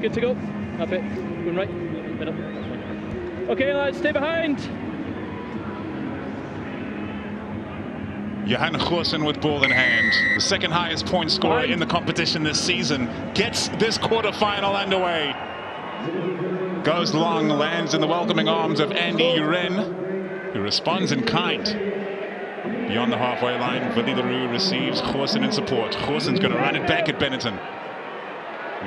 Good to go. Happy. Going right. Middle. Okay, lads, stay behind. Johan Goosen with ball in hand, the second highest point scorer in the competition this season, gets this quarterfinal underway. Goes long, lands in the welcoming arms of Andy Uren, who responds in kind. Beyond the halfway line, Willie receives Goosen in support. Goosen's going to run it back at Benetton.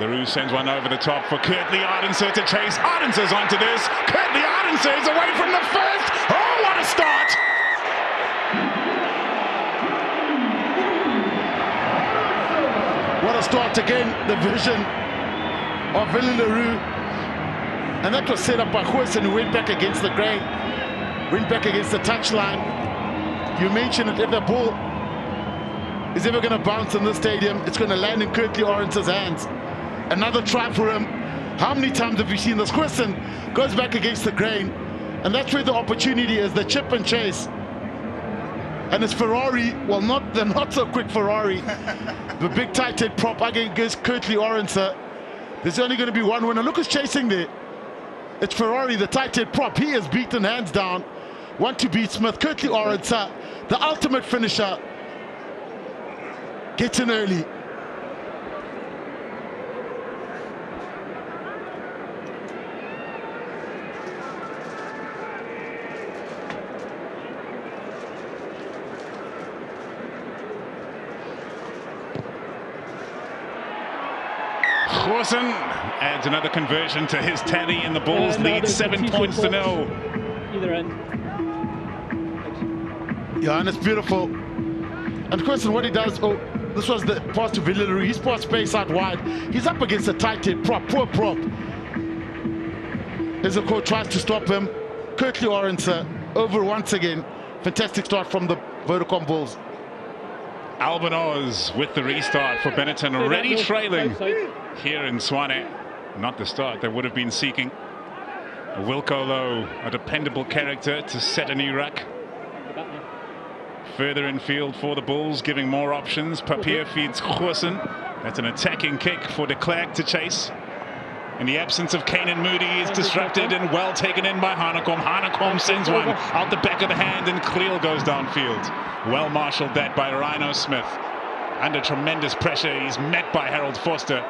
Roux sends one over the top for Kurtley Arendse to chase. Arendse's onto this. Kurtley Arendse is away from the first. Oh, what a start! What a start again, the vision of Willie. And that was set up by Goosen, who went back against the grain, went back against the touchline. You mentioned it, if the ball is ever going to bounce in this stadium, it's going to land in Kurtley Arendse's hands. Another try for him. How many times have we seen this? Goosen goes back against the grain, and that's where the opportunity is, the chip and chase. And it's Ferrari, well, not the not so quick Ferrari, the big tight head prop against Kurtley Arendse. There's only going to be one winner. Look who's chasing there. It's Ferrari, the tight head prop. He is beaten hands down. Want to beat Smith. Kurtley Arendse, the ultimate finisher, gets in early. Goosen adds another conversion to his tally, and the Bulls lead 7 points to 0. Either end. Yeah, and it's beautiful. And Goosen, what he does, oh, this was the pass to Willie. He's passed space out wide. He's up against a tight head prop, poor prop. As the coach tries to stop him, Kurtley Arendse over once again. Fantastic start from the Vodacom Bulls. Albanose with the restart for Benetton, already trailing here in Swane. Not the start they would have been seeking. Wilco, Louw, a dependable character to set a new ruck. Further in field for the Bulls, giving more options. Papier feeds Goosen. That's an attacking kick for de Klerk to chase. In the absence of Kane and Moody, is disrupted and well taken in by Hanekom. Hanekom sends one out the back of the hand, and Kriel goes downfield. Well marshaled that by Rhino Smith. Under tremendous pressure, he's met by Harold Vorster.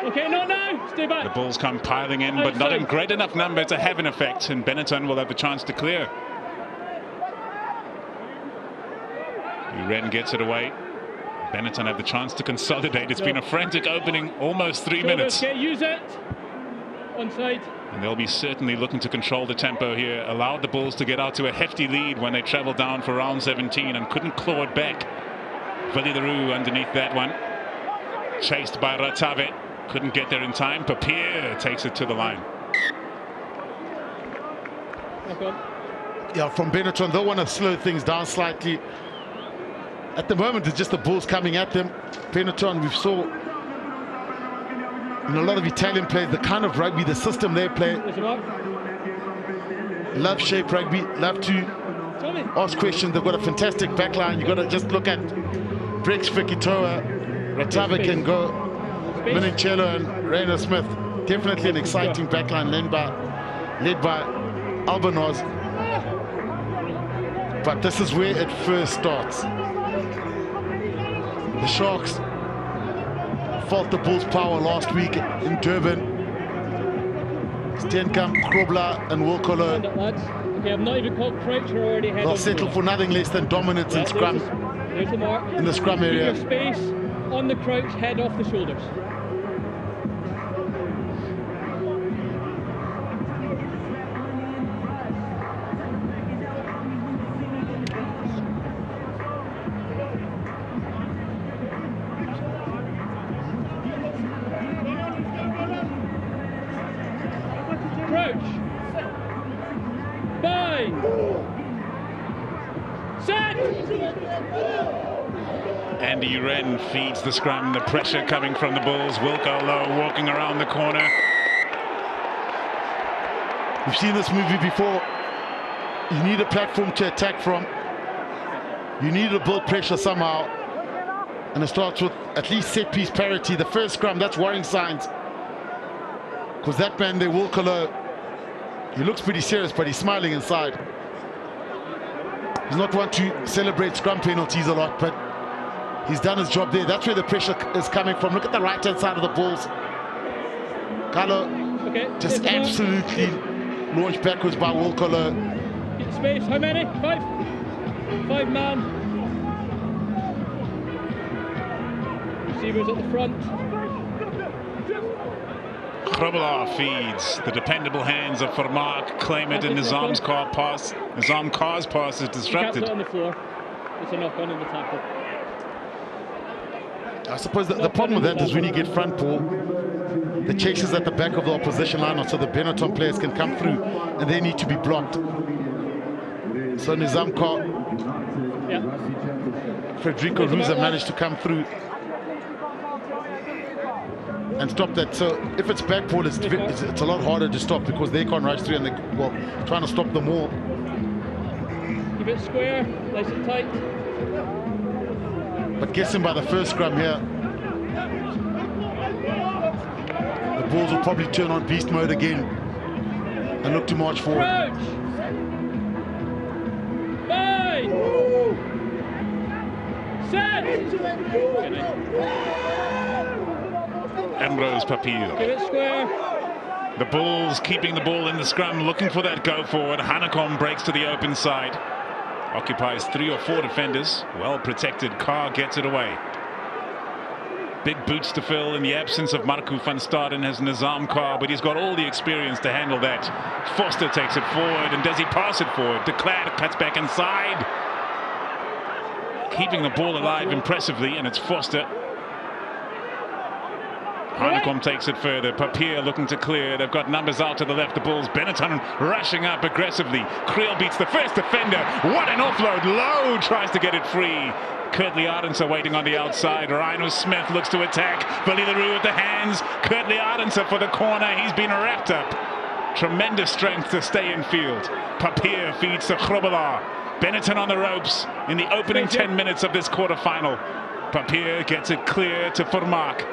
Okay, not now. Stay back. The Bulls come piling in, but not in great enough number to have an effect, and Benetton will have the chance to clear. Uren gets it away. Benetton have the chance to consolidate. It's been a frantic opening, almost 3 minutes. Okay, use it. Onside. And they'll be certainly looking to control the tempo here. Allowed the Bulls to get out to a hefty lead when they traveled down for round 17 and couldn't claw it back. Willie underneath that one. Chased by Ratave. Couldn't get there in time. Papier takes it to the line. Yeah, from Benetton, they'll want to slow things down slightly. At the moment, it's just the Bulls coming at them. Benetton, we saw in a lot of Italian players, the kind of rugby, the system they play. Love shape rugby, love to ask questions. They've got a fantastic backline. You've got to just look at Brex Fikitoa, Ratave can go, Minicello and Reinhardt Smith. Definitely an exciting backline led by Albanose. But this is where it first starts. The Sharks felt the Bulls' power last week in Durban. Steenekamp, Grobbelaar and Wilco. Okay, I've not even called Crouch, or already head. They'll settle for nothing less than dominance in scrum. There's the mark. In the scrum area. Keep your space on the Crouch, head off the shoulders. Andy Uren feeds the scrum, the pressure coming from the Bulls. Wilco Louw walking around the corner. We've seen this movie before. You need a platform to attack from. You need to build pressure somehow. And it starts with at least set piece parity. The first scrum, that's worrying signs. Because that man there, Wilco, he looks pretty serious, but he's smiling inside. He's not one to celebrate scrum penalties a lot, but he's done his job there. That's where the pressure is coming from. Look at the right-hand side of the Bulls. Carlo just absolutely launched backwards by Wilco. Get space. How many? 5? 5 man. Receivers at the front. Grobbelaar feeds. The dependable hands of Vermaak claim it, and Nizaam's car pass. Nizaam Carr's pass is disrupted. On the floor. It's a knock on in the tackle. I suppose the problem with that is when you get front ball, the chasers at the back of the opposition line, so the Benetton players can come through and they need to be blocked. So Nizaam Carr, Frederico Roux managed to come through and stop that. So if it's back ball, it's a lot harder to stop because they can't rush through and they're trying to stop them all. Keep it square, nice and tight. But guessing by the first scrum here, the Bulls will probably turn on beast mode again and look to march forward. Crouch. Bye. Set. Embrose, Papier. Give it square. The Bulls keeping the ball in the scrum, looking for that go forward. Hanekom breaks to the open side. Occupies 3 or 4 defenders. Well protected. Carr gets it away. Big boots to fill in the absence of Marco van Staden has Nizaam Carr, but he's got all the experience to handle that. Vorster takes it forward, and does he pass it forward? De Klerk cuts back inside. Keeping the ball alive impressively, and it's Vorster. Hanekom takes it further. Papier looking to clear. They've got numbers out to the left. The Bulls. Benetton rushing up aggressively. Kriel beats the first defender. What an offload. Louw tries to get it free. Arendse waiting on the outside. Smith looks to attack. Willie with the hands. Arendse for the corner. He's been wrapped up. Tremendous strength to stay in field. Papier feeds to Grobbelaar. Benetton on the ropes in the opening 10 minutes of this quarterfinal. Papier gets it clear to Vermaak.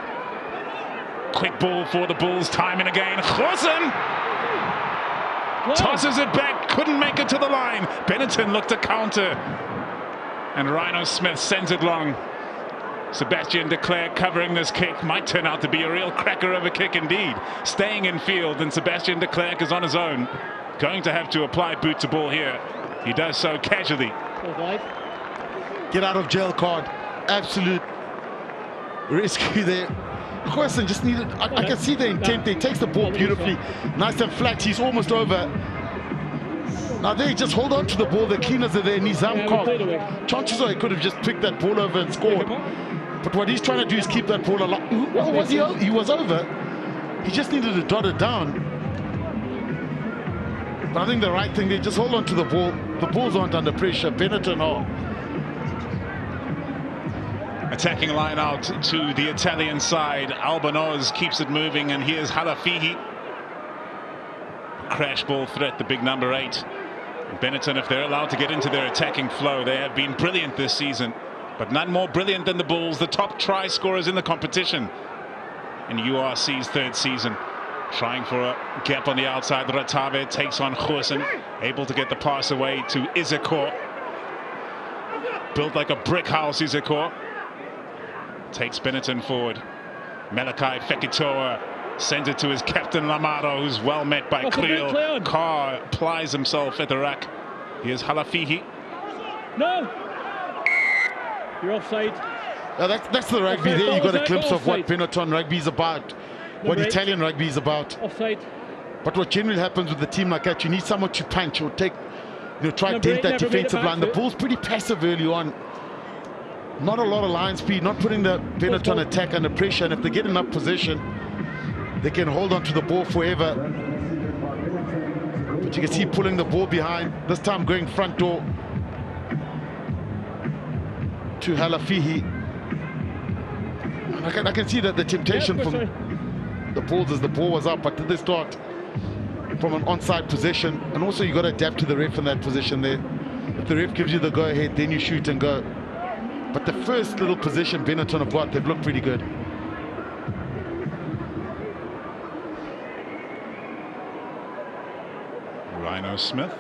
Quick ball for the Bulls, time and again. Goosen tosses it back, couldn't make it to the line. Benetton looked to counter, and Smith sends it long. Sebastian de Klerk covering this kick. Might turn out to be a real cracker of a kick indeed. Staying in field, and Sebastian de Klerk is on his own. Going to have to apply boot to ball here. He does so casually. Get out of jail card. Absolute rescue there. Goosen just needed, I can see the intent there. He takes the ball beautifully, nice and flat. He's almost over. Now they just hold on to the ball. The cleaners are there. Nizaam Carr. Chances are he could have just picked that ball over and scored. But what he's trying to do is keep that ball alive. What was he? He was over. He just needed to dot it down. But I think the right thing, they just hold on to the ball. The Bulls aren't under pressure. Benetton are. Attacking line out to the Italian side. Albanoz keeps it moving, and here's Halafihi. Crash ball threat, the big number 8. Benetton, if they're allowed to get into their attacking flow, they have been brilliant this season, but none more brilliant than the Bulls, the top try scorers in the competition in URC's 3rd season. Trying for a gap on the outside. Ratave takes on Goosen, able to get the pass away to Izekor. Built like a brick house, Izekor. Takes Benetton forward. Malachi Fekitoa sends it to his captain Lamaro, who's well met by Kriel. Carr plies himself at the rack. Here's Halafihi. No! You're offside. That's the rugby there. You got a glimpse of what Benetton rugby is about, what Italian rugby is about. Offside. But what generally happens with a team like that, you need someone to punch or take, try to dent that defensive line. The Bulls pretty passive early on. Not a lot of line speed, not putting the Benetton attack under pressure, and if they get enough position, they can hold on to the ball forever. But you can see pulling the ball behind, this time going front door to Halafihi. I can see that the temptation from the Bulls as the ball was up, but did they start from an onside position? And also you got to adapt to the ref in that position there. If the ref gives you the go ahead, then you shoot and go. But the first little position Benetton have got, they've looked pretty good. Rhino Smith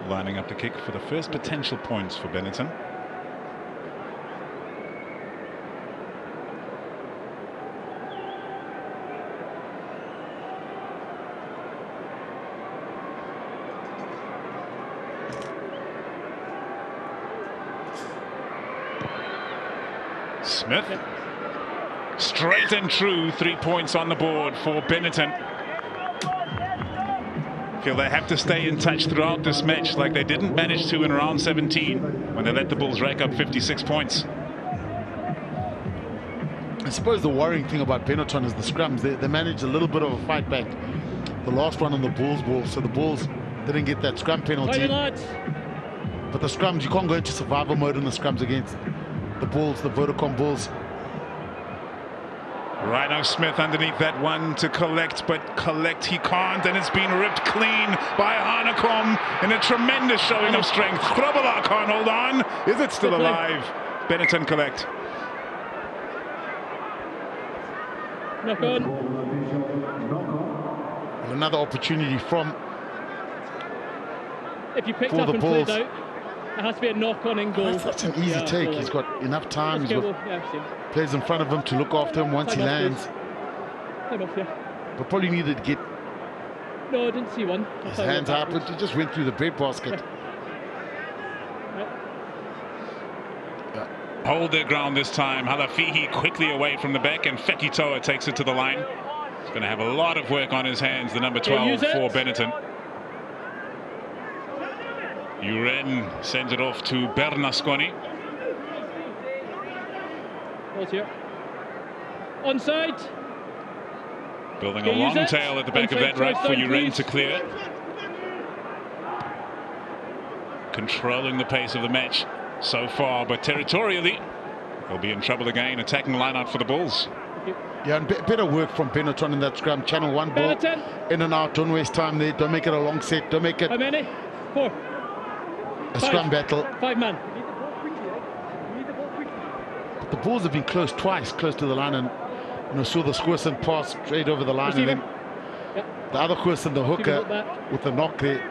lining up to kick for the first potential points for Benetton. Smith, straight and true, 3 points on the board for Benetton. Feel they have to stay in touch throughout this match, like they didn't manage to in round 17 when they let the Bulls rack up 56 points. I suppose the worrying thing about Benetton is the scrums. They managed a little bit of a fight back. The last one on the Bulls ball, so the Bulls didn't get that scrum penalty. But the scrums, you can't go into survival mode in the scrums against the Bulls, the Vodacom Bulls. Rhino Smith underneath that one to collect, but collect he can't, and it's been ripped clean by Hanekom in a tremendous showing of strength. Grobbelaar can't hold on. Is it still alive? Benetton collect. Knock on. Another opportunity from if you picked up and played out, it has to be a knock-on in goal. That's an easy take. He's got enough time. He's got players in front of him to look after him once he lands. But probably needed to get no, I didn't see one. His hands up, but he just went through the breadbasket. Hold their ground this time. Halafihi quickly away from the back, and Fekitoa takes it to the line. He's going to have a lot of work on his hands, the number 12 for Benetton. Uren sends it off to Bernasconi. Ball's here. Onside. Building a long tail at the back of that right for Uren to clear. Controlling the pace of the match so far, but territorially they'll be in trouble again. Attacking line-out for the Bulls. Yeah, and better work from Benetton in that scrum. Channel one ball in and out. Don't waste time there. Don't make it a long set. Don't make it. How many? 4. A scrum battle. 5 man. But the Bulls have been close twice, close to the line, and saw the Goosen pass straight over the line, and then the other Goosen, the hooker, with the knock there.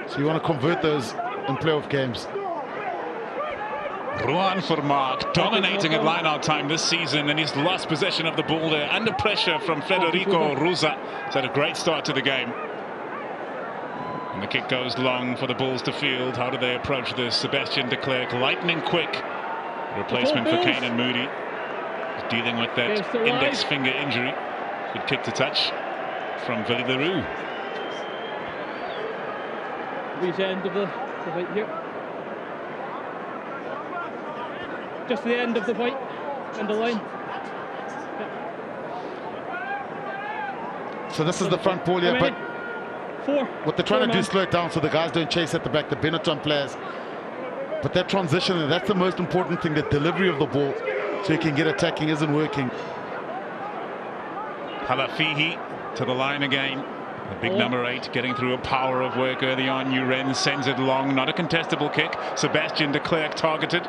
So you want to convert those in playoff games. Ruan Vermaak dominating at line-out time this season, and he's lost possession of the ball there under pressure from Federico Roux. He's had a great start to the game. And the kick goes long for the Bulls to field. How do they approach this? Sebastian de Klerk, lightning quick. Replacement for Kane and Moody. He's dealing with that index finger injury. Good kick to touch from Willie the Roux. Reach end of the fight here. Just the end of the fight, and the line. So this is the front ball here, but 4. What they're trying to do is slow it down so the guys don't chase at the back, the Benetton players. But that transition, that's the most important thing, the delivery of the ball, so you can get attacking, isn't working. Halafihi to the line again. The big number 8 getting through a power of work early on. Uren sends it long, not a contestable kick. Sebastian de Klerk targeted.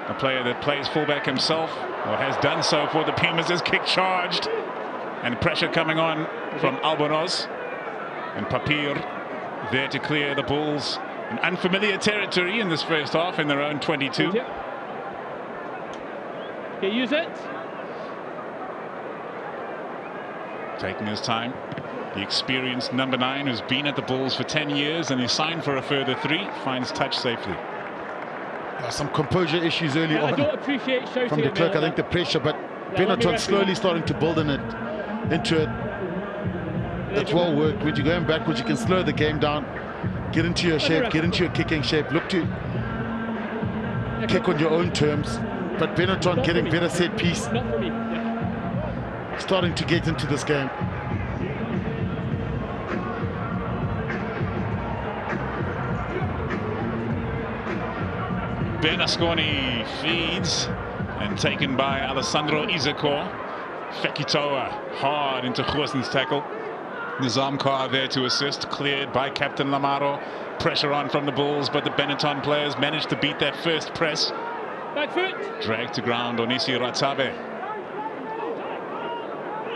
A player that plays fullback himself, or has done so for the Pumas, is kick charged. And pressure coming on from Embrose. And Papier there to clear the Bulls. An unfamiliar territory in this first half in their own 22. Okay, use it. Taking his time. The experienced number 9 who's been at the Bulls for 10 years and he's signed for a further 3. Finds touch safely. Some composure issues early on. I don't appreciate shouting from de Klerk. I think the pressure, but Benetton slowly starting to build into it. That's well worked. When you're going backwards, you can slow the game down, get into your shape, get into your kicking shape, look to kick on your own terms. But Benetton getting better set piece, starting to get into this game. Bernasconi feeds and taken by Alessandro Isakor. Fekitoa hard into Goosen's tackle. Nizaam Carr there to assist, cleared by Captain Lamaro. Pressure on from the Bulls, but the Benetton players managed to beat that first press. Back foot. Dragged to ground, Onisi Ratabe.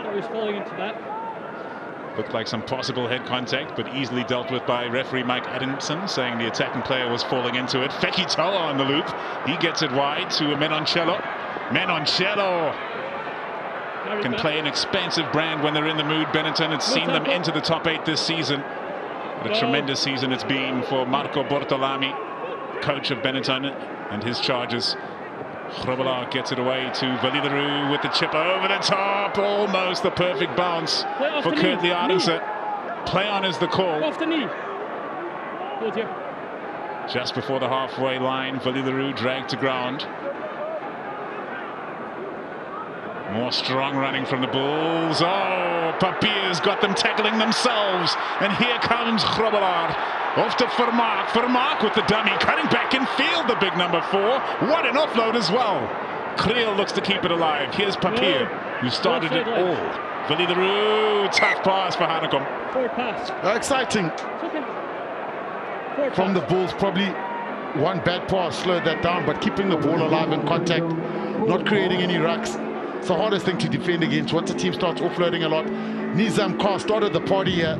I was falling into that. Looked like some possible head contact, but easily dealt with by referee Mike Adamson, saying the attacking player was falling into it. Feki Toa on the loop. He gets it wide to Menoncello. Menoncello can play an expensive brand when they're in the mood. Benetton had seen them into the top 8 this season. What a tremendous season it's been for Marco Bortolami, coach of Benetton and his charges. Grobbelaar gets it away to Willie with the chip over the top. Almost the perfect bounce for Kurtley Arendse. Play on is the call. Off the knee. Hold here. Just before the halfway line, Willie dragged to ground. More strong running from the Bulls. Oh, Papier's got them tackling themselves. And here comes Grobbelaar. Off to Vermaak. Vermaak with the dummy, cutting back in field, the big number 4. What an offload as well. Kriel looks to keep it alive. Here's Papier, who started it all. Willie, tough pass for Hanekom. Forward pass. Exciting. Okay. From the Bulls, probably one bad pass slowed that down, but keeping the ball alive in contact, not creating any rucks. It's the hardest thing to defend against once the team starts offloading a lot. Nizaam Carr started the party here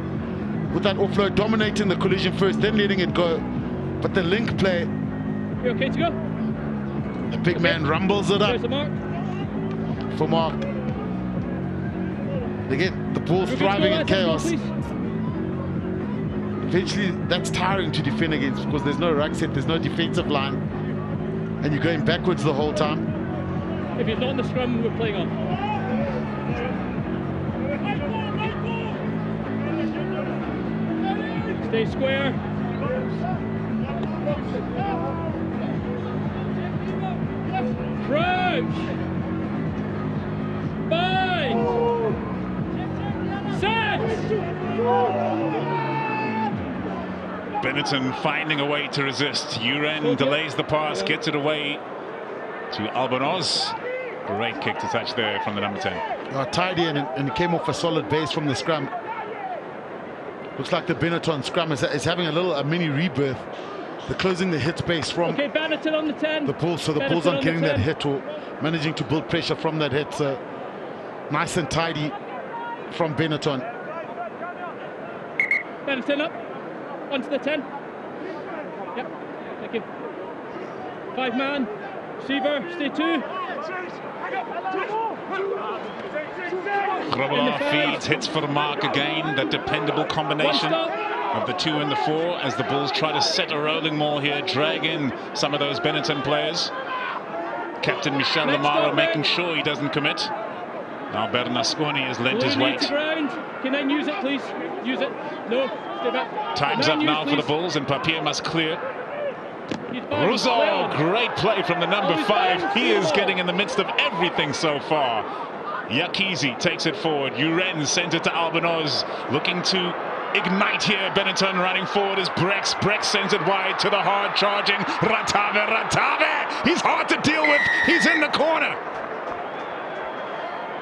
with that offload, dominating the collision first, then letting it go. But the link play, You okay to go? the big man rumbles it up. There's the mark. For Mark. Again, the Bulls thriving in chaos. Eventually, that's tiring to defend against because there's no ruck set, there's no defensive line, and you're going backwards the whole time. If he's not on the scrum, we're playing on. Stay square. Crouch. Bind. Set. Benetton finding a way to resist. Uren delays the pass, gets it away to Embrose. Great kick to touch there from the number 10. Tidy and it came off a solid base from the scrum. Looks like the Benetton scrum is having a mini rebirth. They're closing the hit space from Benetton on the 10. the Bulls, so the Bulls aren't getting that hit or managing to build pressure from that hit. So nice and tidy from Benetton. Benetton up onto the 10. Yep, thank you. 5-man. Receiver, stay 2. Grobbelaar feeds, hits for Vermaak again. That dependable combination of the 2 and the 4 as the Bulls try to set a rolling maul here, drag in some of those Benetton players. Captain Michel Lamaro making sure he doesn't commit. Now Bernasconi has lent his weight. Can I use it, please? Use it. No, stay back. Time's up now for the Bulls, and Papier must clear. Roux, great play from the number 5. He is getting in the midst of everything so far. Yakizi takes it forward. Uren sends it to Albanos, looking to ignite here. Benetton running forward as Brex. Brex sends it wide to the hard charging Ratabe. He's hard to deal with. He's in the corner.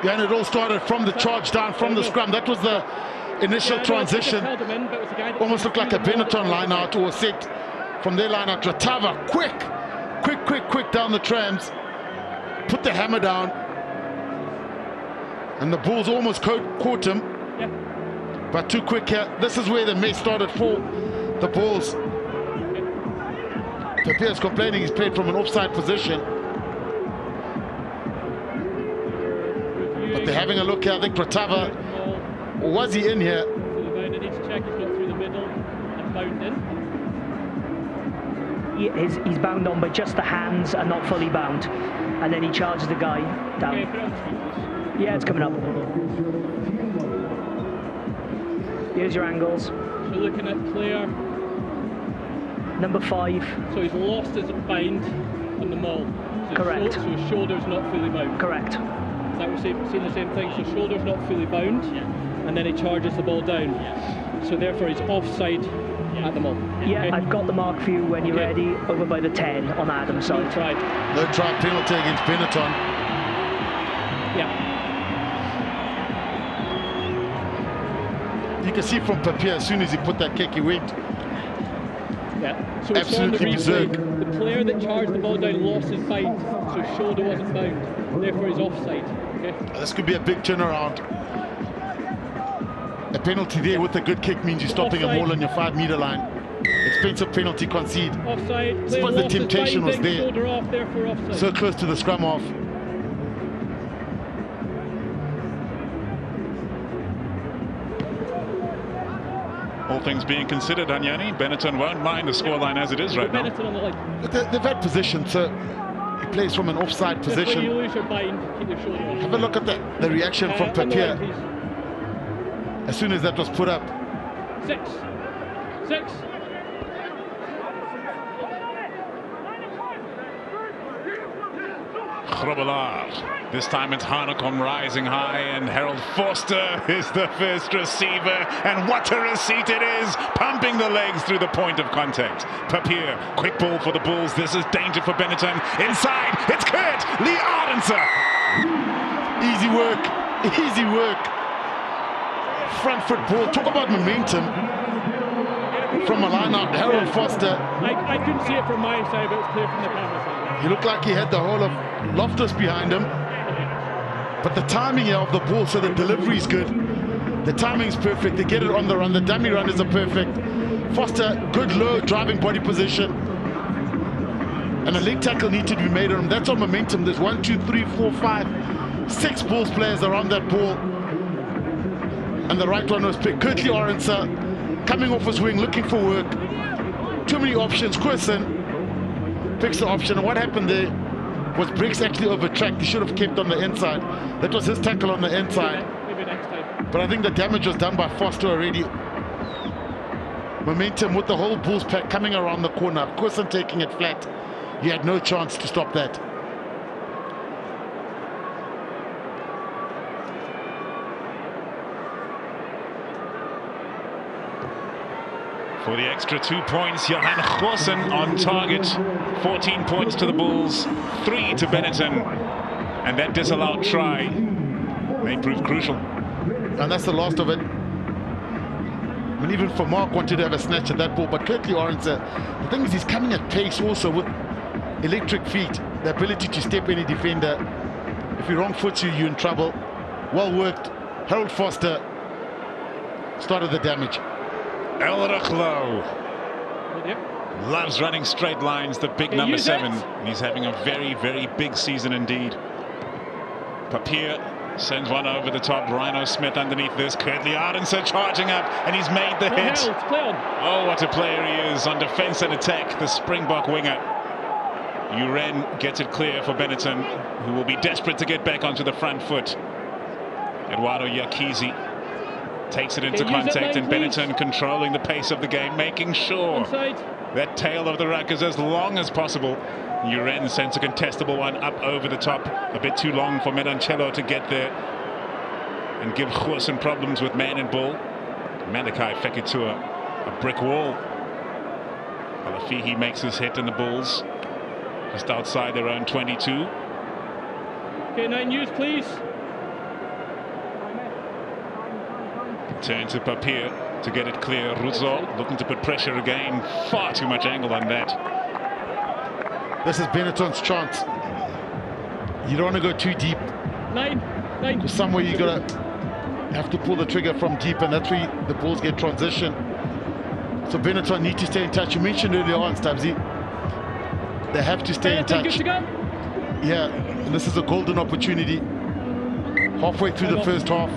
Yeah, and it all started from the charge down from the scrum. That was the initial transition. Almost looked like a Benetton line out or a set from their line out. Ratava, quick down the trams. Put the hammer down. And the Bulls almost caught him. Yeah. But too quick here. This is where the mess started for the Bulls. Papier's complaining he's played from an offside position. But they're having a look here. I think Ratava, was he in here? He's bound on by just the hands and not fully bound. And then he charges the guy down. Yeah, it's coming up. Here's your angles. So looking at player number 5. So he's lost his bind on the maul. So correct. So his shoulder's not fully bound. Correct. Is that we're seeing the same thing? So shoulder's not fully bound, and then he charges the ball down. So therefore he's offside at the maul. Yeah, okay. I've got the mark for you when you're ready. Over by the 10 on Adam's side. No try. No try penalty against Benetton. Yeah. You can see from Papier, as soon as he put that kick, he went. Yeah, so Absolutely berserk. The player that charged the ball down lost his bind, so his shoulder wasn't bound. Therefore, he's offside. Okay. This could be a big turnaround. A penalty there with a good kick means you're stopping Offside. a ball on your 5-meter line. Expensive penalty concede. Offside. I suppose the temptation was there. Shoulder off, therefore offside. So close to the scrum off. All things being considered, Anyani, Benetton won't mind the scoreline as it is right now. Benetton on the line. But they've had position, so he plays from an offside When you position. lose your bind, keep your shoulder off. Have a look at the reaction from On the line, Papier please. as soon as that was put up. 6. Grobbelaar. This time it's Hanekom rising high, and Vorster is the first receiver, and what a receipt it is, pumping the legs through the point of contact. Papier, quick ball for the Bulls. This is danger for Benetton. Inside, it's Kurt, Arendse. Easy work, easy work. Front foot ball, talk about momentum. From a line out, Vorster. I couldn't see it from my side, but it was clear from the camera side. He looked like he had the whole of Loftus behind him. But the timing here of the ball, so the delivery is good. The timing is perfect. They get it on the run. The dummy runners are perfect. Vorster, good low driving body position. And a leg tackle needs to be made on him. That's on momentum. There's 1, 2, 3, 4, 5, 6 Bulls players around that ball. And the right one was picked. Curtly Arendse coming off his wing, looking for work. Too many options. Goosen picks the option. And what happened there was Briggs actually overtracked. He should have kept on the inside. That was his tackle on the inside. Maybe next time. But I think the damage was done by Vorster already. Momentum with the whole Bulls pack coming around the corner. Goosen taking it flat. He had no chance to stop that. For the extra 2 points, Johan Goosen on target. 14 points to the Bulls, 3 to Benetton. And that disallowed try may prove crucial. And that's the last of it. I mean, even Vermaak wanted to have a snatch at that ball, but Curtly Arendse, the thing is he's coming at pace also with electric feet, the ability to step any defender. If he wrong foots you, you're in trouble. Well worked. Vorster started the damage. Elrigh Louw Yep. loves running straight lines, the big number 7. He's having a very, very big season indeed. Papier sends one over the top. Rhino Smith underneath this. Curtly Arendse charging up, and he's made the hit. Play on. Oh, what a player he is on defense and attack, the Springbok winger. Uren gets it clear for Benetton, who will be desperate to get back onto the front foot. Eduardo Yakizi takes it into contact, and Benetton controlling the pace of the game, making sure that tail of the ruck is as long as possible. Uren sends a contestable one up over the top, a bit too long for Matanzima to get there and give Goosen problems with man and ball. Malachi Fekitoa, a brick wall. Alafihi makes his hit, and the Bulls just outside their own 22. Okay, 9 news, please. Turn to Papier to get it clear. Roux looking to put pressure again. Far too much angle on that. This is Benetton's chance. You don't want to go too deep. 9. Somewhere you gotta have to pull the trigger from deep, and that's where the Bulls get transition. So Benetton need to stay in touch. You mentioned earlier on, Stubbsy, they have to stay in touch. Good to go. Yeah, and this is a golden opportunity. Halfway through the first half.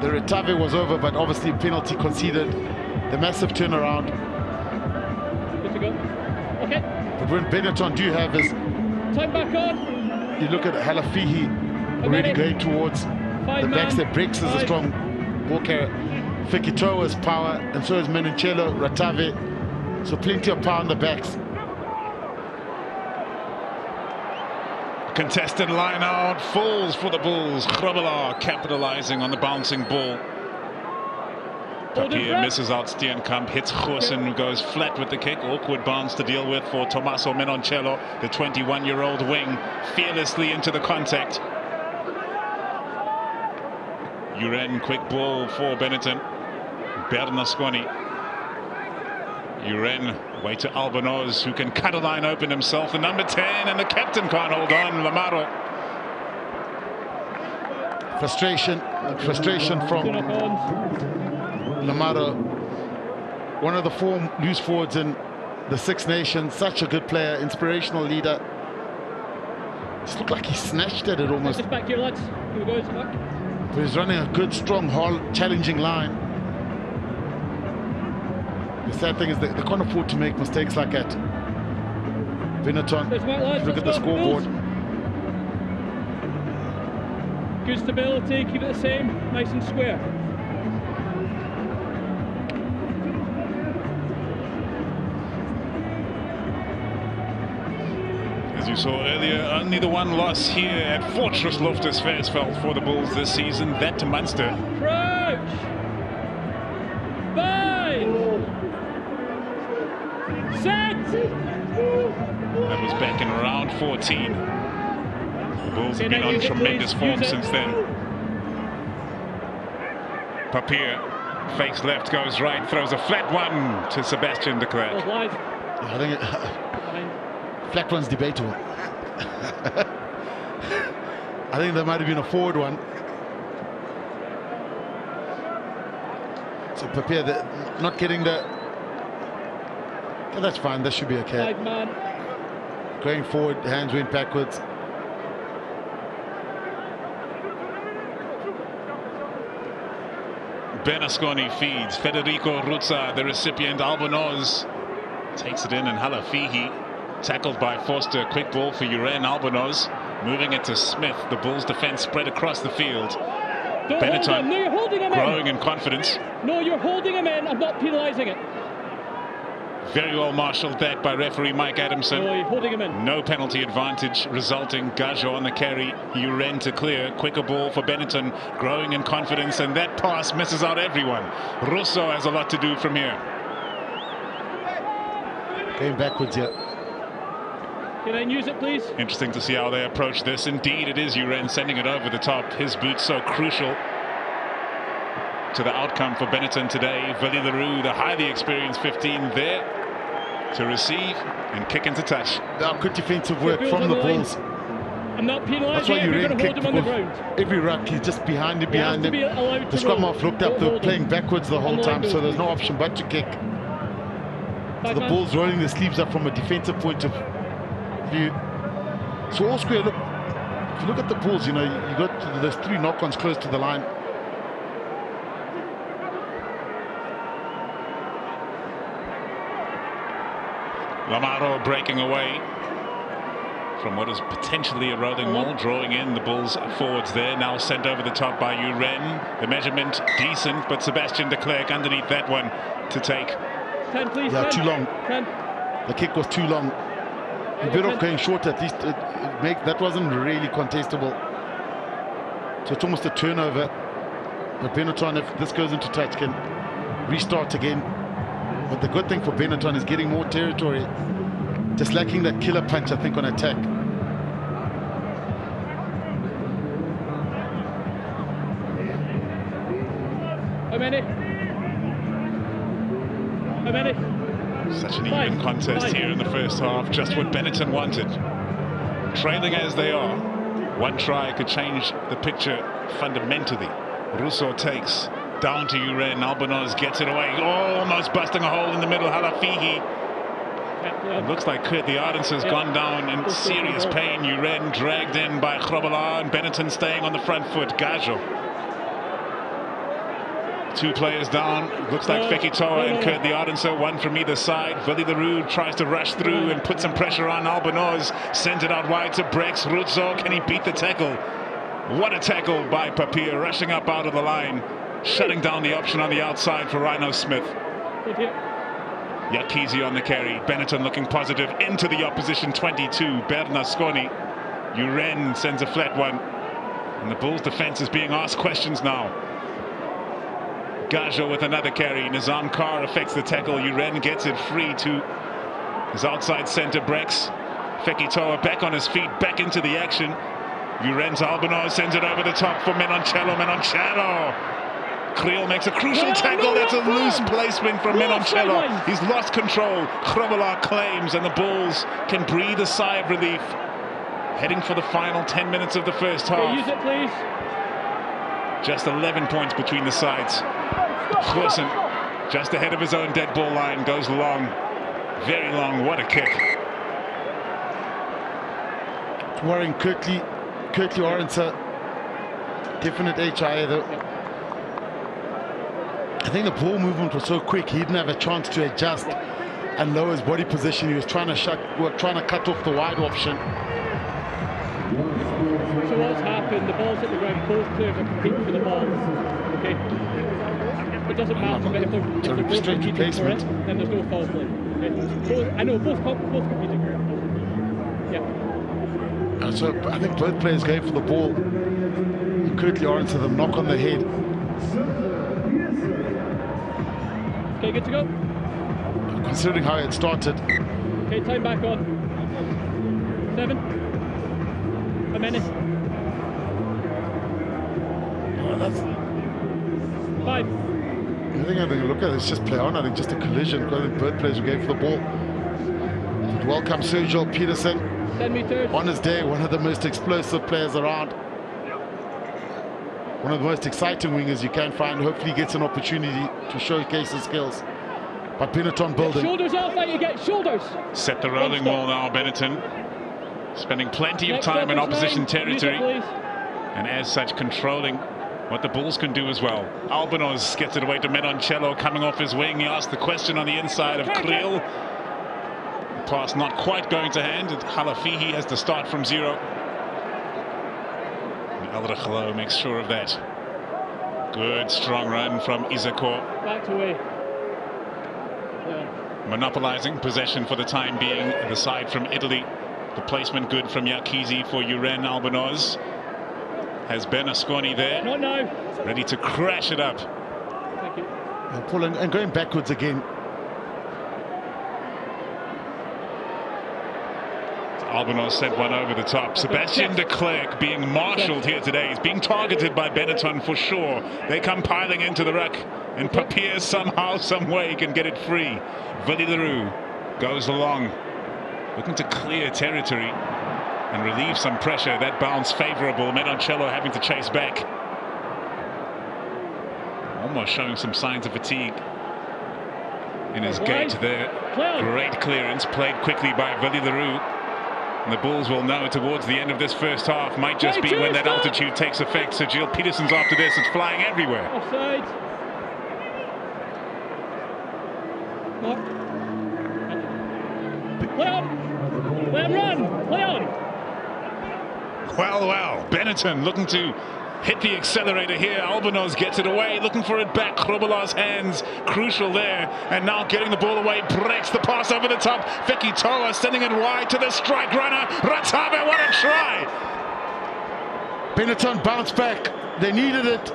The Retave was over, but obviously penalty conceded. The massive turnaround. Good to go. Okay. But when Benetton do have is, Time back on. you look at Halafihi already going towards the backs. That Briggs is a strong ball carrier. Fekitoa is power, and so is Matanzima, Retave. So plenty of power on the backs. Contested line out, falls for the Bulls. Grobbelaar capitalizing on the bouncing ball. Papier misses out Steenekamp, hits Goosen, who goes flat with the kick. Awkward bounce to deal with for Tommaso Matanzima, the 21-year-old wing, fearlessly into the contact. Uren, quick ball for Benetton. Bernasconi. Uren, way to Albonoz, who can cut a line open himself. The number 10, and the captain can't hold on. Lamaro. Frustration from Lamaro. One of the 4 loose forwards in the Six Nations. Such a good player, inspirational leader. It looked like he snatched at it almost. Just back here, lads. Here we go, it's back. But he's running a good, strong, hard, challenging line. The sad thing is that they can't afford to make mistakes like that. Benetton, look at the scoreboard. Good stability, keep it the same, nice and square. As you saw earlier, only the one loss here at Fortress Loftus Versfeld for the Bulls this season, that to Munster. Crouch! Bind! Set! That was back in round 14. The Bulls have been on tremendous form since then. Papier fakes left, goes right, throws a flat one to Sebastian de Klerk. I think flat one's debatable. I think there might have been a forward one. So Papier, not getting the... That's fine, that should be okay. Going forward, hands went backwards. Bernasconi feeds. Federico Ruzza, the recipient. Albonoz takes it in, and Halafihi tackled by Vorster. Quick ball for Uren. Albonoz moving it to Smith. The Bulls defense spread across the field. Benetton growing in confidence. No, you're holding him in. I'm not penalising it. Very well marshalled that by referee Mike Adamson. No, you're holding him in. No penalty advantage resulting. Gajo on the carry. Uren to clear. Quicker ball for Benetton. Growing in confidence, and that pass misses out everyone. Russo has a lot to do from here. Going backwards here. Can I use it, please? Interesting to see how they approach this. Indeed, it is Uren sending it over the top. His boot so crucial to the outcome for Benetton today. Willie Roux, the highly experienced 15 there to receive and kick into touch. Good defensive work from the Bulls. I'm not penalising him. You're going to hold him on the ground. Every ruck, he's just behind him. The scrum half looked up. They were playing backwards the whole time, so there's no option but to kick. So the Bulls rolling their sleeves up from a defensive point of view. So all square, look, if you look at the Bulls, you know, you got those 3 knock-ons close to the line. Lamaro breaking away from what is potentially a rolling wall, drawing in the Bulls forwards there. Now sent over the top by Uren. The measurement decent, but Sebastian de Klerk underneath that one to take. 10, please. Yeah, 10. too long. 10. The kick was too long. A bit of going short, at least that wasn't really contestable. So it's almost a turnover. But Benetton, if this goes into touch, can restart again. But the good thing for Benetton is getting more territory. Just lacking that killer punch, I think, on attack. How many? How many? Such an even contest here in the first half. Just what Benetton wanted. Trailing as they are, one try could change the picture fundamentally. Russo takes down to Uren. Albonoz gets it away. Almost busting a hole in the middle. Halafihi. It looks like Kurt the Arendse has gone down in serious pain. Uren dragged in by Grobbelaar, and Benetton staying on the front foot. Gajo. 2 players down. Looks like Fekitoa and Kurt the Arendse, one from either side. Willie Roux tries to rush through and put some pressure on Albonoz. Sent it out wide to Brex. Ruzzo, can he beat the tackle? What a tackle by Papier, rushing up out of the line, shutting down the option on the outside for Rhino Smith. Yakizi on the carry. Benetton looking positive into the opposition 22. Bernasconi. Uren sends a flat one. And the Bulls defense is being asked questions now. Gajo with another carry. Nizaam Carr affects the tackle. Uren gets it free to his outside centre, Brex. Fekitoa back on his feet, back into the action. Uren's Albino sends it over the top for Menoncello. Kriel makes a crucial tackle. That's a loose placement from Menoncello. He's lost control. Grobbelaar claims, and the Bulls can breathe a sigh of relief. Heading for the final 10 minutes of the first half. Use it, please. Just 11 points between the sides. Goosen, just ahead of his own dead ball line, goes long. Very long. What a kick. Worrying Arendse. Definite HIA though. I think the ball movement was so quick, he didn't have a chance to adjust and lower his body position. He was trying to cut off the wide option. So what's happened? The ball's hit the ground. Both players are competing for the ball. Okay. It doesn't matter, but if they're both competing for it, then there's no foul play. Okay. I know both competing. Yeah. So I think both players going for the ball. Arendse, the knock on the head. Okay, good to go. Considering how it started. Okay, time back on. 7. A minute. Oh, that's... 5. I think having a look at it, it's just play on. I think just a collision. I think both players were going for the ball. Welcome Sergio Peterson. 10 meters. On his day, one of the most explosive players around. One of the most exciting wingers you can find. Hopefully he gets an opportunity to showcase his skills. But Benetton building. Shoulders off, like you get shoulders. Set the rolling ball now, Benetton. Spending plenty of time in opposition territory. And as such, controlling what the Bulls can do as well. Albinos gets it away to Menoncello coming off his wing. He asked the question on the inside of Kriel. Pass not quite going to hand. Halafihi has to start from 0. Elrigh makes sure of that. Good strong run from Izakor. Back away. Yeah. Monopolizing possession for the time being. The side from Italy. The placement good from Yakizi for Uren Albinos. Has Bernasconi there. Not now. Ready to crash it up. Thank you. Pulling and going backwards again. Albinos sent one over the top. Sebastian de Klerk being marshalled here today. He's being targeted by Benetton for sure. They come piling into the ruck, and Papier somehow, some way can get it free. Roux goes along, looking to clear territory and relieve some pressure. That bounce favorable. Menoncello having to chase back. Almost showing some signs of fatigue in his gait there. Great clearance, played quickly by Roux. And the Bulls will know towards the end of this first half. Might just be when that altitude takes effect. So Jill Peterson's after this. It's flying everywhere. Offside. Play on. Let him run. Play on. Well. Benetton looking to hit the accelerator here. Albinos gets it away, looking for it back. Grobbelaar's hands, crucial there. And now getting the ball away, breaks the pass over the top. Veki Toa sending it wide to the strike runner. Ratave, what a try! Benetton bounced back. They needed it.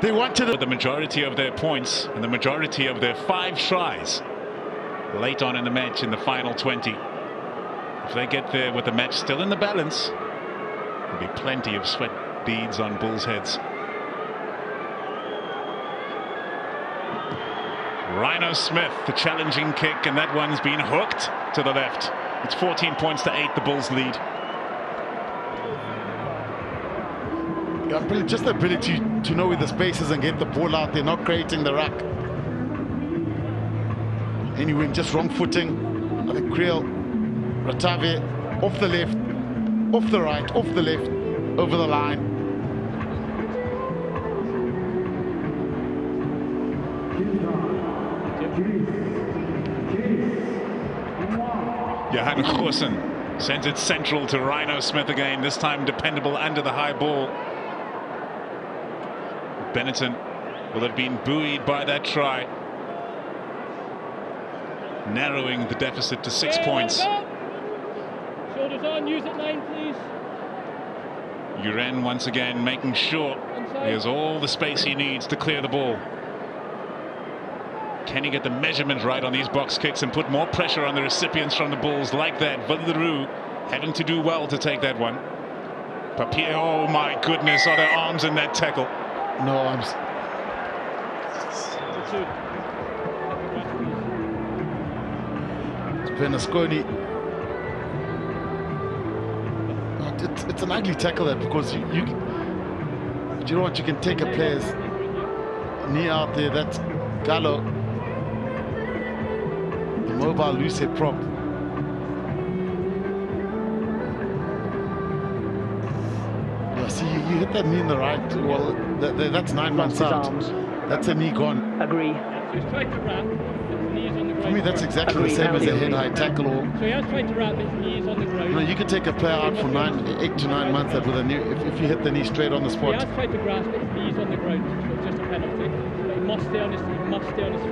They wanted it. The majority of their points and the majority of their 5 tries late on in the match in the final 20. If they get there with the match still in the balance, there'll be plenty of sweat beads on Bulls' heads. Rhino Smith, the challenging kick, and that one's been hooked to the left. It's 14 points to 8, the Bulls lead. Yeah, just the ability to know where the space is and get the ball out there, not creating the ruck. Anyway, just wrong footing. I think Kriel, Ratave, off the left, off the right, off the left, over the line. Johan Goosen sends it central to Rhino Smith again, this time dependable under the high ball. Benetton will have been buoyed by that try, narrowing the deficit to 6 points. Shoulders on, use it 9, please. Uren once again making sure he has all the space he needs to clear the ball. Can he get the measurement right on these box kicks and put more pressure on the recipients from the Bulls like that? Roux having to do well to take that one. Papier, oh my goodness, are there arms in that tackle? No arms. It's Benasconi. It's an ugly tackle that, because you know what, you can take a player's knee out there. That's Gallo, the mobile loose head prop. Yeah, see, you hit that knee in the right. Well, that's 9 months out. That's a knee gone. Agree. For me, that's exactly the same as a head-high tackle. Or, so he has tried to wrap his knees on the ground. you know, you could take a player out for 8 to 9 months with a knee, if you hit the knee straight on the spot. He has tried to grasp it, his knees on the ground, so it's just a penalty. But he must stay on his feet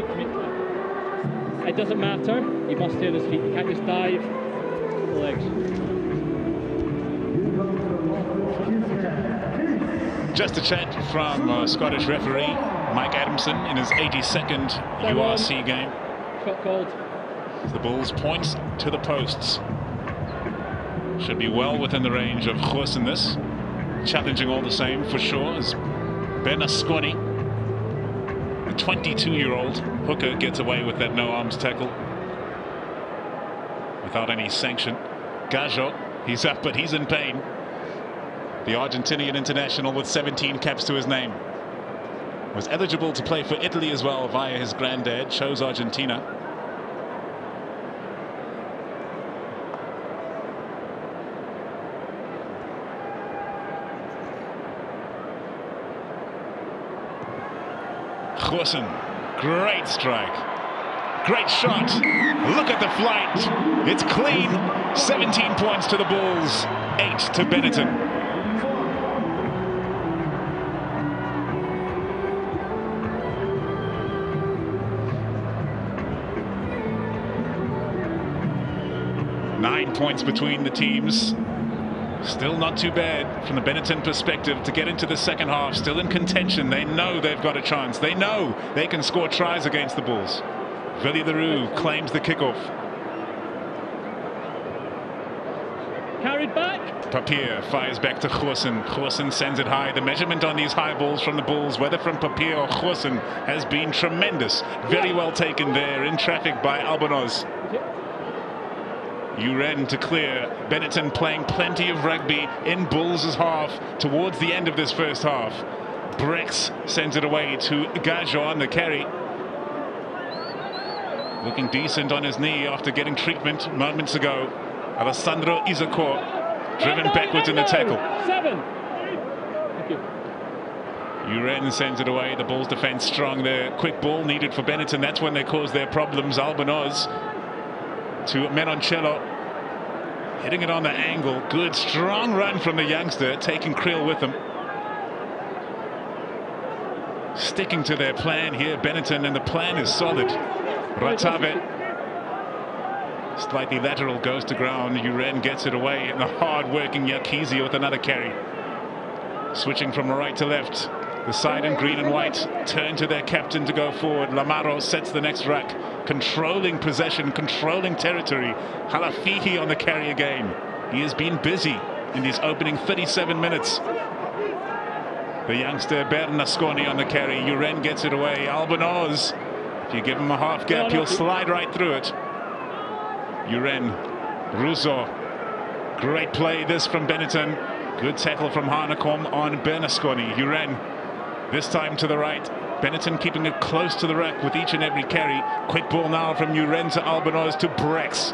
to make that. It doesn't matter, he must stay on his feet. He can't just dive the legs. Just a chat from Scottish referee Mike Adamson in his 82nd URC game. Shot called. The Bulls points to the posts. Should be well within the range of Goosen this. Challenging all the same for sure as Benasconi, the 22-year-old hooker, gets away with that no arms tackle without any sanction. Gajo, he's up but he's in pain. The Argentinian international with 17 caps to his name. Was eligible to play for Italy as well via his granddad, chose Argentina. Goosen, great strike. Great shot. Look at the flight. It's clean. 17 points to the Bulls, 8 to Benetton. Points between the teams. Still not too bad from the Benetton perspective to get into the second half. Still in contention. They know they've got a chance. They know they can score tries against the Bulls. Willie Roux claims the kickoff. Carried back. Papier fires back to Goosen. Goosen sends it high. The measurement on these high balls from the Bulls, whether from Papier or Goosen, has been tremendous. Very well taken there in traffic by Albanoz. Uren to clear. Benetton playing plenty of rugby in Bulls' half towards the end of this first half. Brex sends it away to Gajo on the carry. Looking decent on his knee after getting treatment moments ago. Alessandro Isakor driven backwards in the tackle. 7. Thank you. Uren sends it away. The Bulls defense strong there. Quick ball needed for Benetton. That's when they cause their problems. Albanoz to Menoncello, hitting it on the angle. Good strong run from the youngster, taking Kriel with him. Sticking to their plan here, Benetton, and the plan is solid. Ratave, slightly lateral, goes to ground. Uren gets it away, and the hard-working Yakizi with another carry. Switching from right to left. The side in green and white turn to their captain to go forward. Lamaro sets the next ruck, controlling possession, controlling territory. Halafihi on the carry again. He has been busy in these opening 37 minutes. The youngster Benasconi on the carry. Uren gets it away. Albanoz, if you give him a half gap, he'll slide right through it. Uren, Roux, great play this from Benetton. Good tackle from Hanekom on Benasconi. Uren, this time to the right. Benetton keeping it close to the ruck with each and every carry. Quick ball now from Uren to Albanoz to Brex.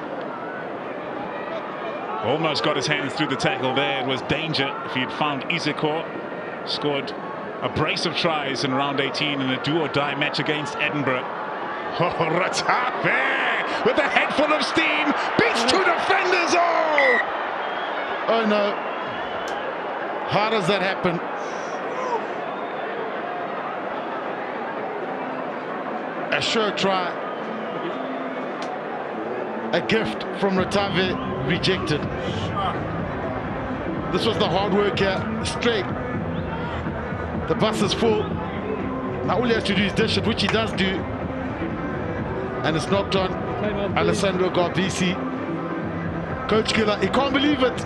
Almost got his hands through the tackle there. It was danger if he had found Isakor. Scored a brace of tries in round 18 in a do-or-die match against Edinburgh. Oh, Ratave with a head full of steam. Beats 2 defenders. Oh no. How does that happen? A sure try. A gift from Ratave, rejected. This was the hard work here, straight. The bus is full. Now all he has to do is dish it, which he does do. And it's knocked on Alessandro Garbisi. Coach Killer, he can't believe it.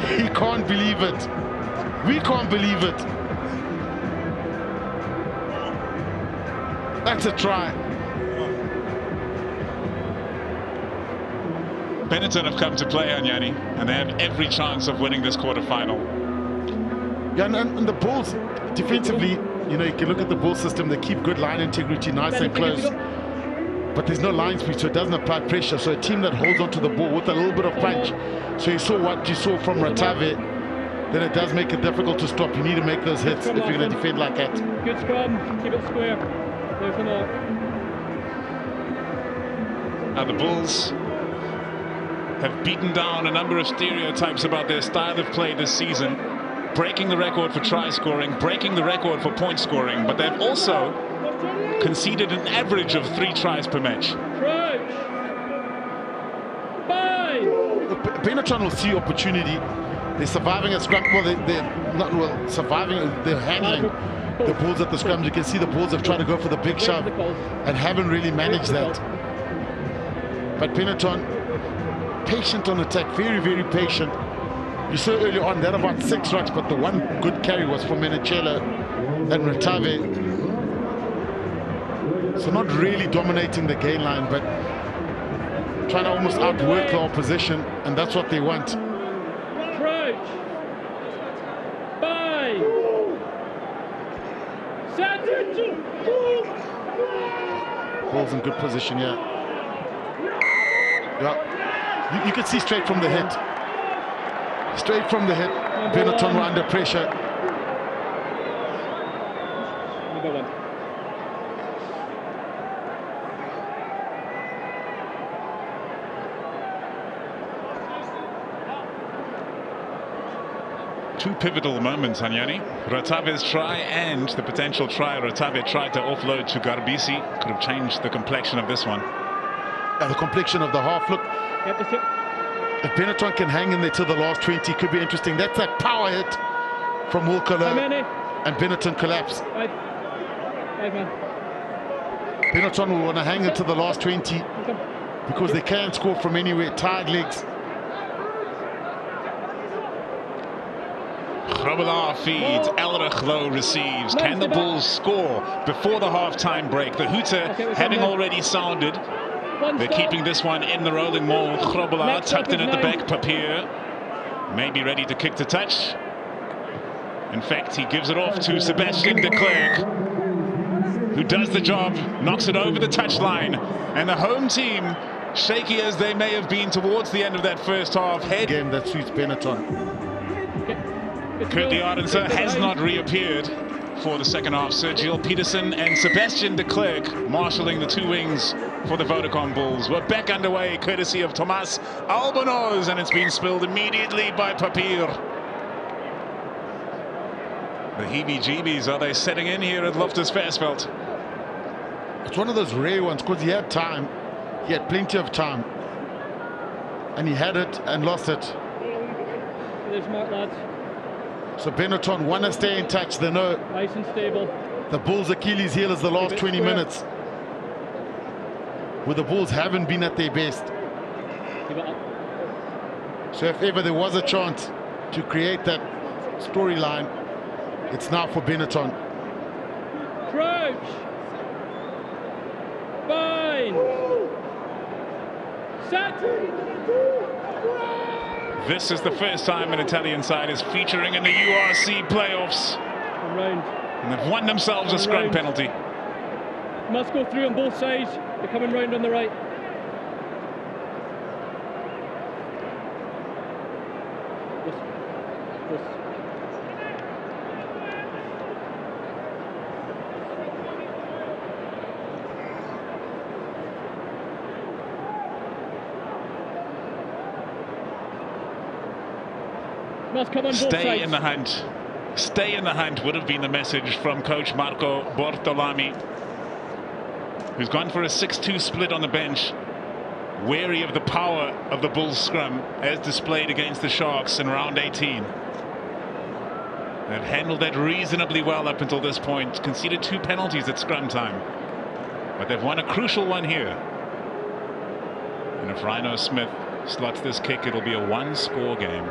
He can't believe it. We can't believe it. That's a try. Benetton have come to play, Anyani, and they have every chance of winning this quarter-final. Yeah, and the Bulls, defensively, you know, you can look at the Bulls system, they keep good line integrity, nice and close. But there's no line speed, so it doesn't apply pressure. So a team that holds onto the ball with a little bit of punch. So you saw what you saw from Ratave, then it does make it difficult to stop. You need to make those hits if you're going to defend like that. Good scrum, keep it square. There's the knock. And the Bulls have beaten down a number of stereotypes about their style of play this season, breaking the record for try scoring, breaking the record for point scoring, but they've also conceded an average of 3 tries per match. Crouch. Bye. Benetton will see opportunity. They're surviving at scrum. Well, they're not surviving. They're handling the Bulls at the scrum. You can see the Bulls have tried to go for the big shove and haven't really managed that. But Benetton, patient on attack, very, very patient. You saw earlier on, they had about 6 rucks, but the one good carry was from Menachela and Ratave. So not really dominating the gain line, but trying to almost outwork the opposition, and that's what they want. Crouch. Bye. Set. Ball's in good position here. Yeah, you can see straight from the hit. Straight from the hit, Benetton were under pressure. Number 1. Two pivotal moments, Anyani. Ratave's try and the potential try Ratave tried to offload to Garbisi could have changed the complexion of this one. The complexion of the half. Look, if Benetton can hang in there till the last 20, could be interesting. That's that power hit from Wilco, and Benetton collapse. 5 man. Benetton will want to hang into the last 20 because they can't score from anywhere. Tired legs. Grobbelaar feeds, Elrigh low receives. Can the Bulls score before the half-time break? The hooter having already sounded. They're keeping this one in the rolling maul. Grobbelaar tucked in at the back. Papier may be ready to kick the touch. In fact, he gives it off to Sebastian de Klerk, who does the job, knocks it over the touchline. And the home team, shaky as they may have been towards the end of that first half, head Game that suits Benetton. Kurt the Arendse has not reappeared for the second half. Sergio Peterson and Sebastian de Klerk marshalling the 2 wings for the Vodacom Bulls. We're back underway courtesy of Thomas Albonoz, and it's been spilled immediately by Papier. The heebie-jeebies, are they setting in here at Loftus Versfeld? It's one of those rare ones because he had time. He had plenty of time. And he had it and lost it. They're smart lads. So Benetton want to stay in touch. They know Nice and stable. the Bulls' Achilles heel is the last 20 minutes, where the Bulls haven't been at their best. Give it up. So if ever there was a chance to create that storyline, it's now for Benetton. Crouch. Fine. Set. This is the first time an Italian side is featuring in the URC playoffs. Round. And they've won themselves a scrum penalty. Must go through on both sides. They're coming round on the right. This. Must come on both Stay sides. in the hunt. Stay in the hunt would have been the message from coach Marco Bortolami, who's gone for a 6-2 split on the bench, wary of the power of the Bulls scrum as displayed against the Sharks in round 18. They've handled that reasonably well up until this point, conceded 2 penalties at scrum time, but they've won a crucial one here. And if Rhino Smith slots this kick, it'll be a 1-score game.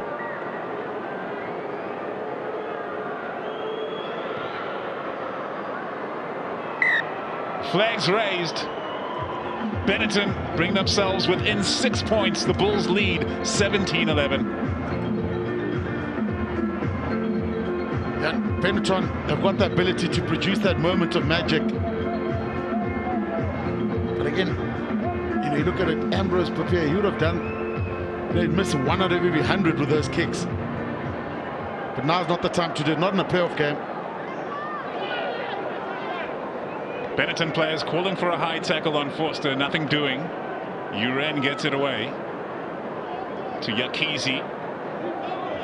Flags raised. Benetton bring themselves within 6 points. The Bulls lead 17-11. And Benetton have got the ability to produce that moment of magic. But again, you know, you look at it, Embrose, Papier, he would have done, they'd miss 1 out of every 100 with those kicks. But now's not the time to do it, not in a playoff game. Benetton players calling for a high tackle on Vorster, nothing doing. Uren gets it away to Yakizi,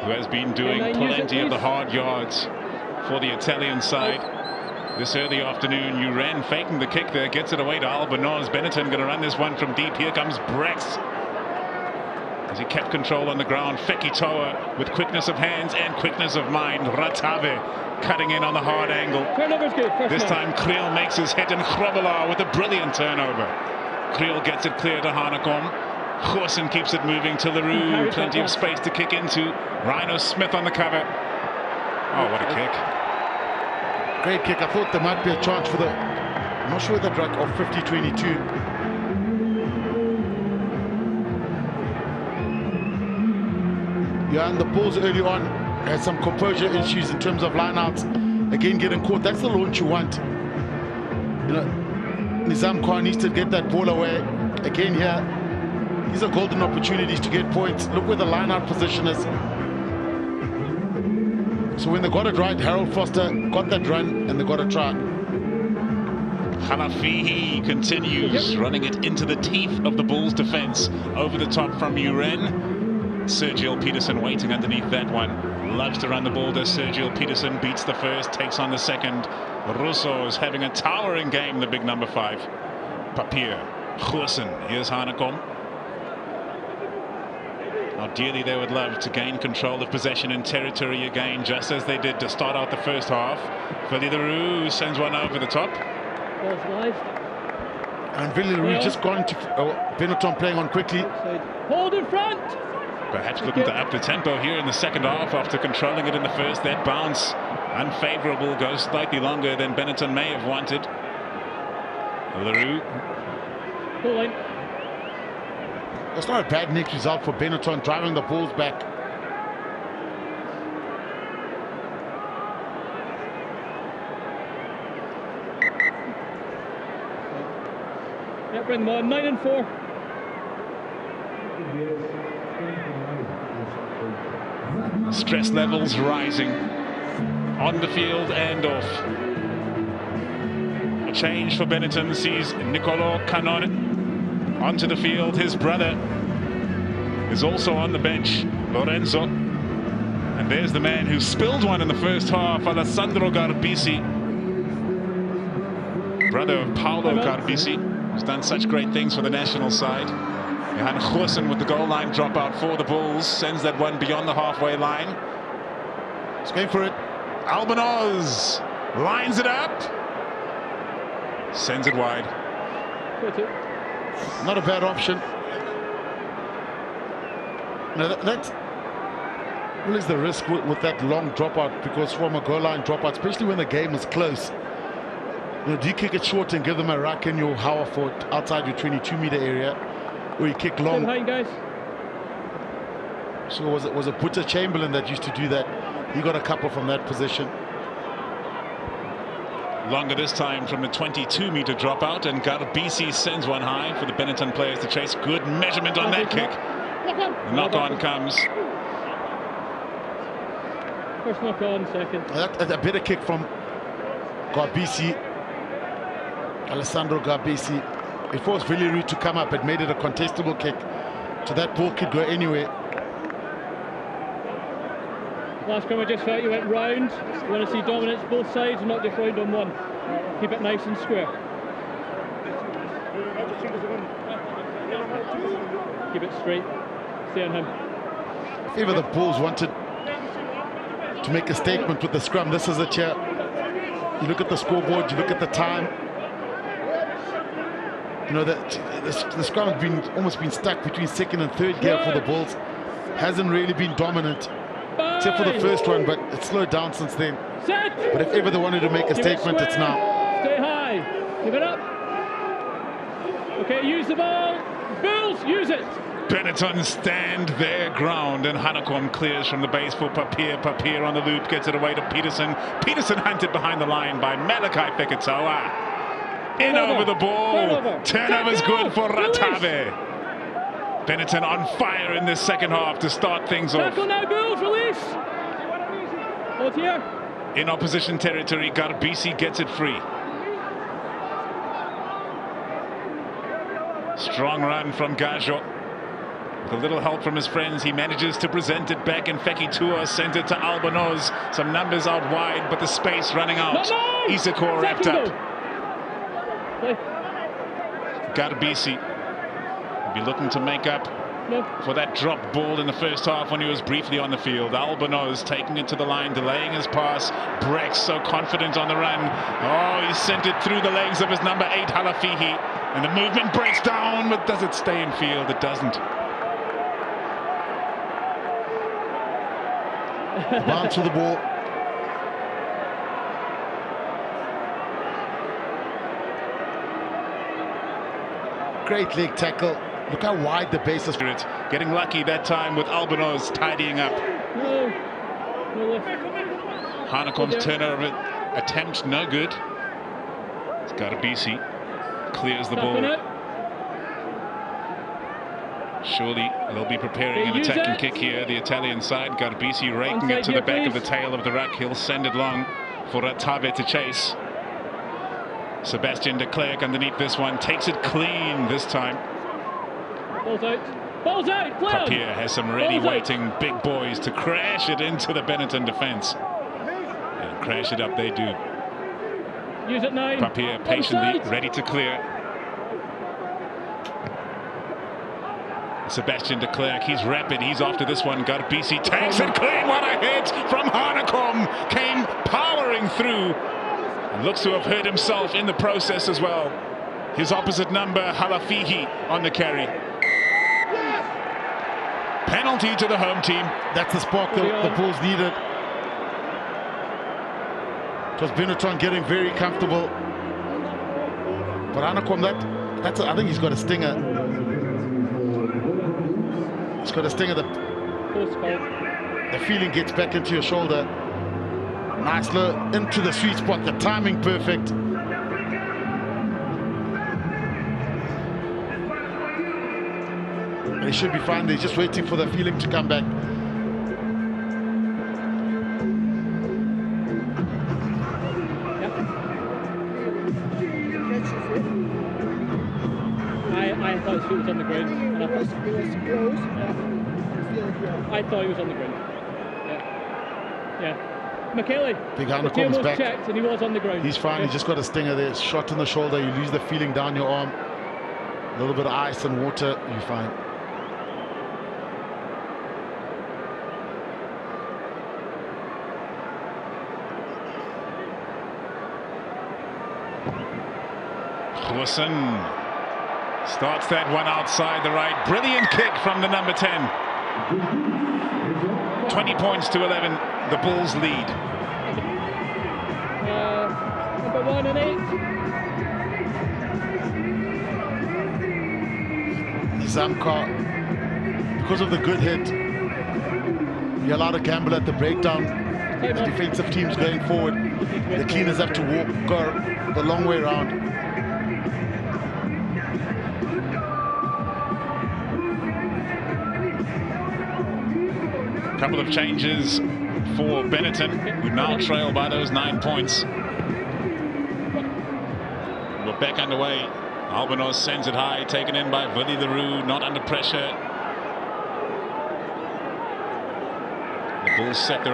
who has been doing plenty of the hard yards for the Italian side this early afternoon. Uren faking the kick there, gets it away to Albanoz. Benetton going to run this one from deep. Here comes Brex as he kept control on the ground. Fekitoa with quickness of hands and quickness of mind. Ratave cutting in on the hard angle. This time Kriel makes his hit, and Grobbelaar with a brilliant turnover. Kriel gets it clear to Hanekom. Goosen keeps it moving to Louw. Plenty of space to kick into. Rhino Smith on the cover. Oh, what a kick. Great kick. I thought there might be a chance for the, I'm not sure that right off 50-22. Yeah, and the Bulls early on had some composure issues in terms of lineouts. Again, getting caught. That's the launch you want. You know, Nizaam Carr needs to get that ball away. Again here, these are golden opportunities to get points. Look where the lineout position is. So when they got it right, Harold Vorster got that run and they got a try. Halafihi continues running it into the teeth of the Bulls defense. Over the top from Uren. Sergio Peterson waiting underneath that one. Loves to run the ball, does Sergio Peterson. Beats the first, takes on the second. Russo is having a towering game, the big number 5. Papier, Goosen, here's Hanekom. Ideally they would love to gain control of possession and territory again, just as they did to start out the first half. Willie the Roux sends one over the top. And Willie the Roux just gone to Benetton playing on quickly. Hold in front! Perhaps looking to up the tempo here in the second half after controlling it in the first. That bounce, unfavorable, goes slightly longer than Benetton may have wanted. Roux. That's not a bad nick result for Benetton, driving the Bulls back. Yeah, bring them on. 9 and 4. Stress levels rising on the field and off. A change for Benetton sees Nicolo Canone onto the field. His brother is also on the bench, Lorenzo. And there's the man who spilled one in the first half, Alessandro Garbisi. Brother of Paolo Garbisi, who's done such great things for the national side. Johan Goosen with the goal line dropout for the Bulls, sends that one beyond the halfway line. He's going for it. Albanoz lines it up, sends it wide. Not a bad option. Now that's what is the risk with that long dropout, because from a goal line dropout, especially when the game is close, you know, do you kick it short and give them a rack in your hour for outside your 22-meter area, or you kick long? Guys. So was it Butter Chamberlain that used to do that? He got a couple from that position. Longer this time from the 22-meter dropout, and Garbisi sends one high for the Benetton players to chase. Good measurement on that kick. The knock-on comes. First knock-on, second. A better kick from Garbisi, Alessandro Garbisi. It forced Willie Roux to come up. It made it a contestable kick, so that ball could go anywhere. Last time I just felt you went round. You want to see dominance both sides and not just round on one. Keep it nice and square. Keep it straight. Stay on him. If ever the Bulls wanted to make a statement with the scrum, this is it here. You look at the scoreboard, you look at the time. You know that the scrum has almost been stuck between second and third gear for the Bulls. Hasn't really been dominant, except for the first one, but it's slowed down since then. But if ever they wanted to make a statement, it's now. Stay high. Give it up. Okay, use the ball. Bulls, use it. Benetton stand their ground, and Hanekom clears from the base for Papier. Papier on the loop, gets it away to Peterson. Peterson hunted behind the line by Malachi Fekitoa. In over the ball. Turnover's good for Ratave. Benetton on fire in this second half to start things off. Tackle now, Bulls, release. Hold here. In opposition territory, Garbisi gets it free. Strong run from Gajo. With a little help from his friends, he manages to present it back, and Fekitoa sends it to Albanos. Some numbers out wide, but the space running out. Isakor wrapped up. Garbisi will be looking to make up for that dropped ball in the first half when he was briefly on the field. Albanos taking it to the line, delaying his pass. Brex so confident on the run. Oh, he sent it through the legs of his number 8, Halafihi. And the movement breaks down, but does it stay in field? It doesn't. Bounce to the ball. Great leg tackle. Look how wide the base is. Getting lucky that time with Albanos tidying up. Hanekom's turnover attempt no good. It's Garbisi. Clears the ball. Surely they'll be preparing an attacking kick here. The Italian side, Garbisi raking it to the back of the tail of the ruck. He'll send it long for Ratave to chase. Sebastian de Klerk underneath this one. Takes it clean this time. Ball's out. Ball's out. Papier has some ready waiting big boys to crash it into the Benetton defence. And crash it up they do. Use it now. Papier patiently ready to clear. Sebastian de Klerk, he's rapid, he's after this one. Garbisi takes it clean. What a hit from Hanekom. Came powering through. And looks to have hurt himself in the process as well. His opposite number, Halafihi, on the carry. Penalty to the home team. That's the spark the Bulls needed. It was Benetton getting very comfortable. But Hanekom, I think he's got a stinger. He's got a stinger. The feeling gets back into your shoulder. Nice low into the sweet spot. The timing perfect. They should be fine. They're just waiting for the feeling to come back. I thought his foot was on the ground. And I thought he was on the ground. Yeah. McKelly. Big Hanekom's back. Checked and he was on the ground. He's fine. He just got a stinger there. Shot in the shoulder. You lose the feeling down your arm. A little bit of ice and water. You're fine. Goosen starts that one outside the right. Brilliant kick from the number 10. 20 points to 11. The Bulls lead. Number 1 and 8. Nizaam Carr, because of the good hit, you're allowed to gamble at the breakdown. The defensive teams going forward. The cleaners have to walk the long way around. Couple of changes for Benetton, who now trail by those 9 points. We're back underway. Albanos sends it high, taken in by Willie the Roux, not under pressure. The Bulls set the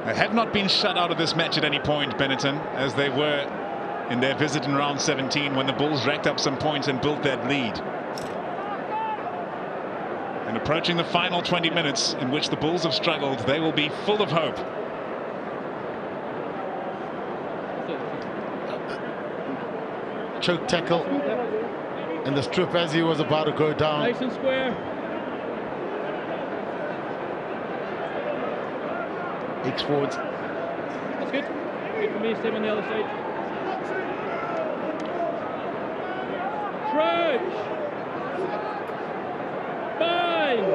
They have not been shut out of this match at any point, Benetton, as they were in their visit in round 17 when the Bulls racked up some points and built that lead. And approaching the final 20 minutes in which the Bulls have struggled, they will be full of hope. Choke tackle in the strip as he was about to go down. Nice and square. X-forwards. That's good. Good for me, same on the other side. Crouch! Bind!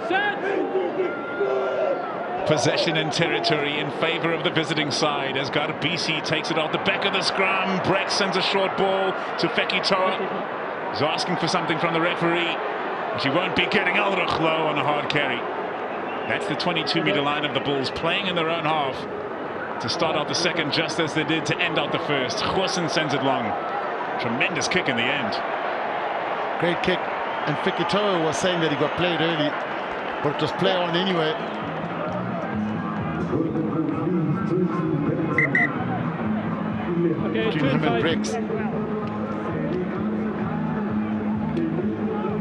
Set! Possession and territory in favour of the visiting side as Garbisi takes it off the back of the scrum. Breck sends a short ball to Fekitoa. He's asking for something from the referee. She won't be getting Elrigh low on a hard carry. That's the 22-metre line of the Bulls playing in their own half to start out the second, just as they did to end out the first. Goosen sends it long. Tremendous kick in the end. Great kick. And Fekitoa was saying that he got played early, but it was play on anyway. Okay, between him and Briggs.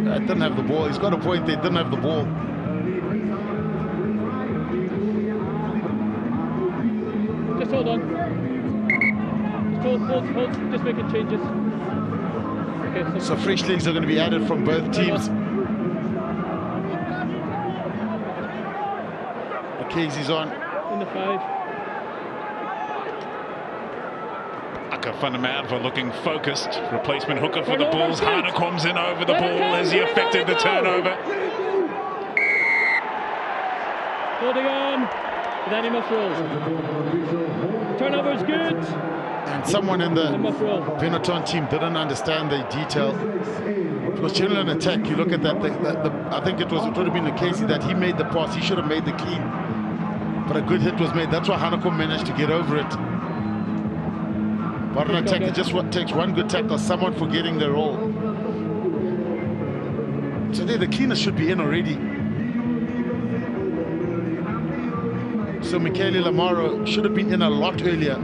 I didn't have the ball. He's got a point. They didn't have the ball. Just hold on. Just hold. Just making changes. Okay, so fresh legs are going to be added from both teams. Mackenzie's on. In the 5. Akker van der Merwe looking focused. Replacement hooker for the Bulls. Hanekom's in over the ball as he affected the turnover. Holding on. Then he must roll. Turnover is good. And someone in the Benetton team didn't understand the detail. Because generally an attack, you look at that. I think it would have been the case that he made the pass. He should have made the key. But a good hit was made. That's why Hanekom managed to get over it. But an attack, it just takes one good tackle, someone forgetting their role. So there, the cleaner should be in already. So Michele Lamaro should have been in a lot earlier.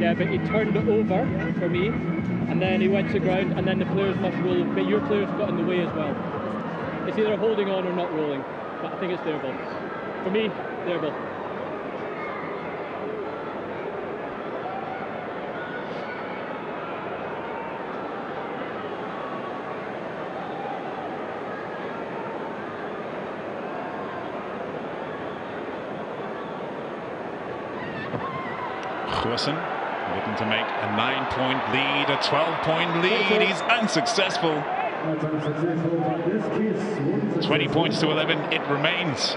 Yeah, but he turned it over for me, and then he went to ground, and then the players must roll. But your players got in the way as well. It's either holding on or not rolling. But I think it's their ball. For me, their ball. Goosen looking to make a 9-point lead, a 12-point lead. He's unsuccessful. 20 points to 11, it remains.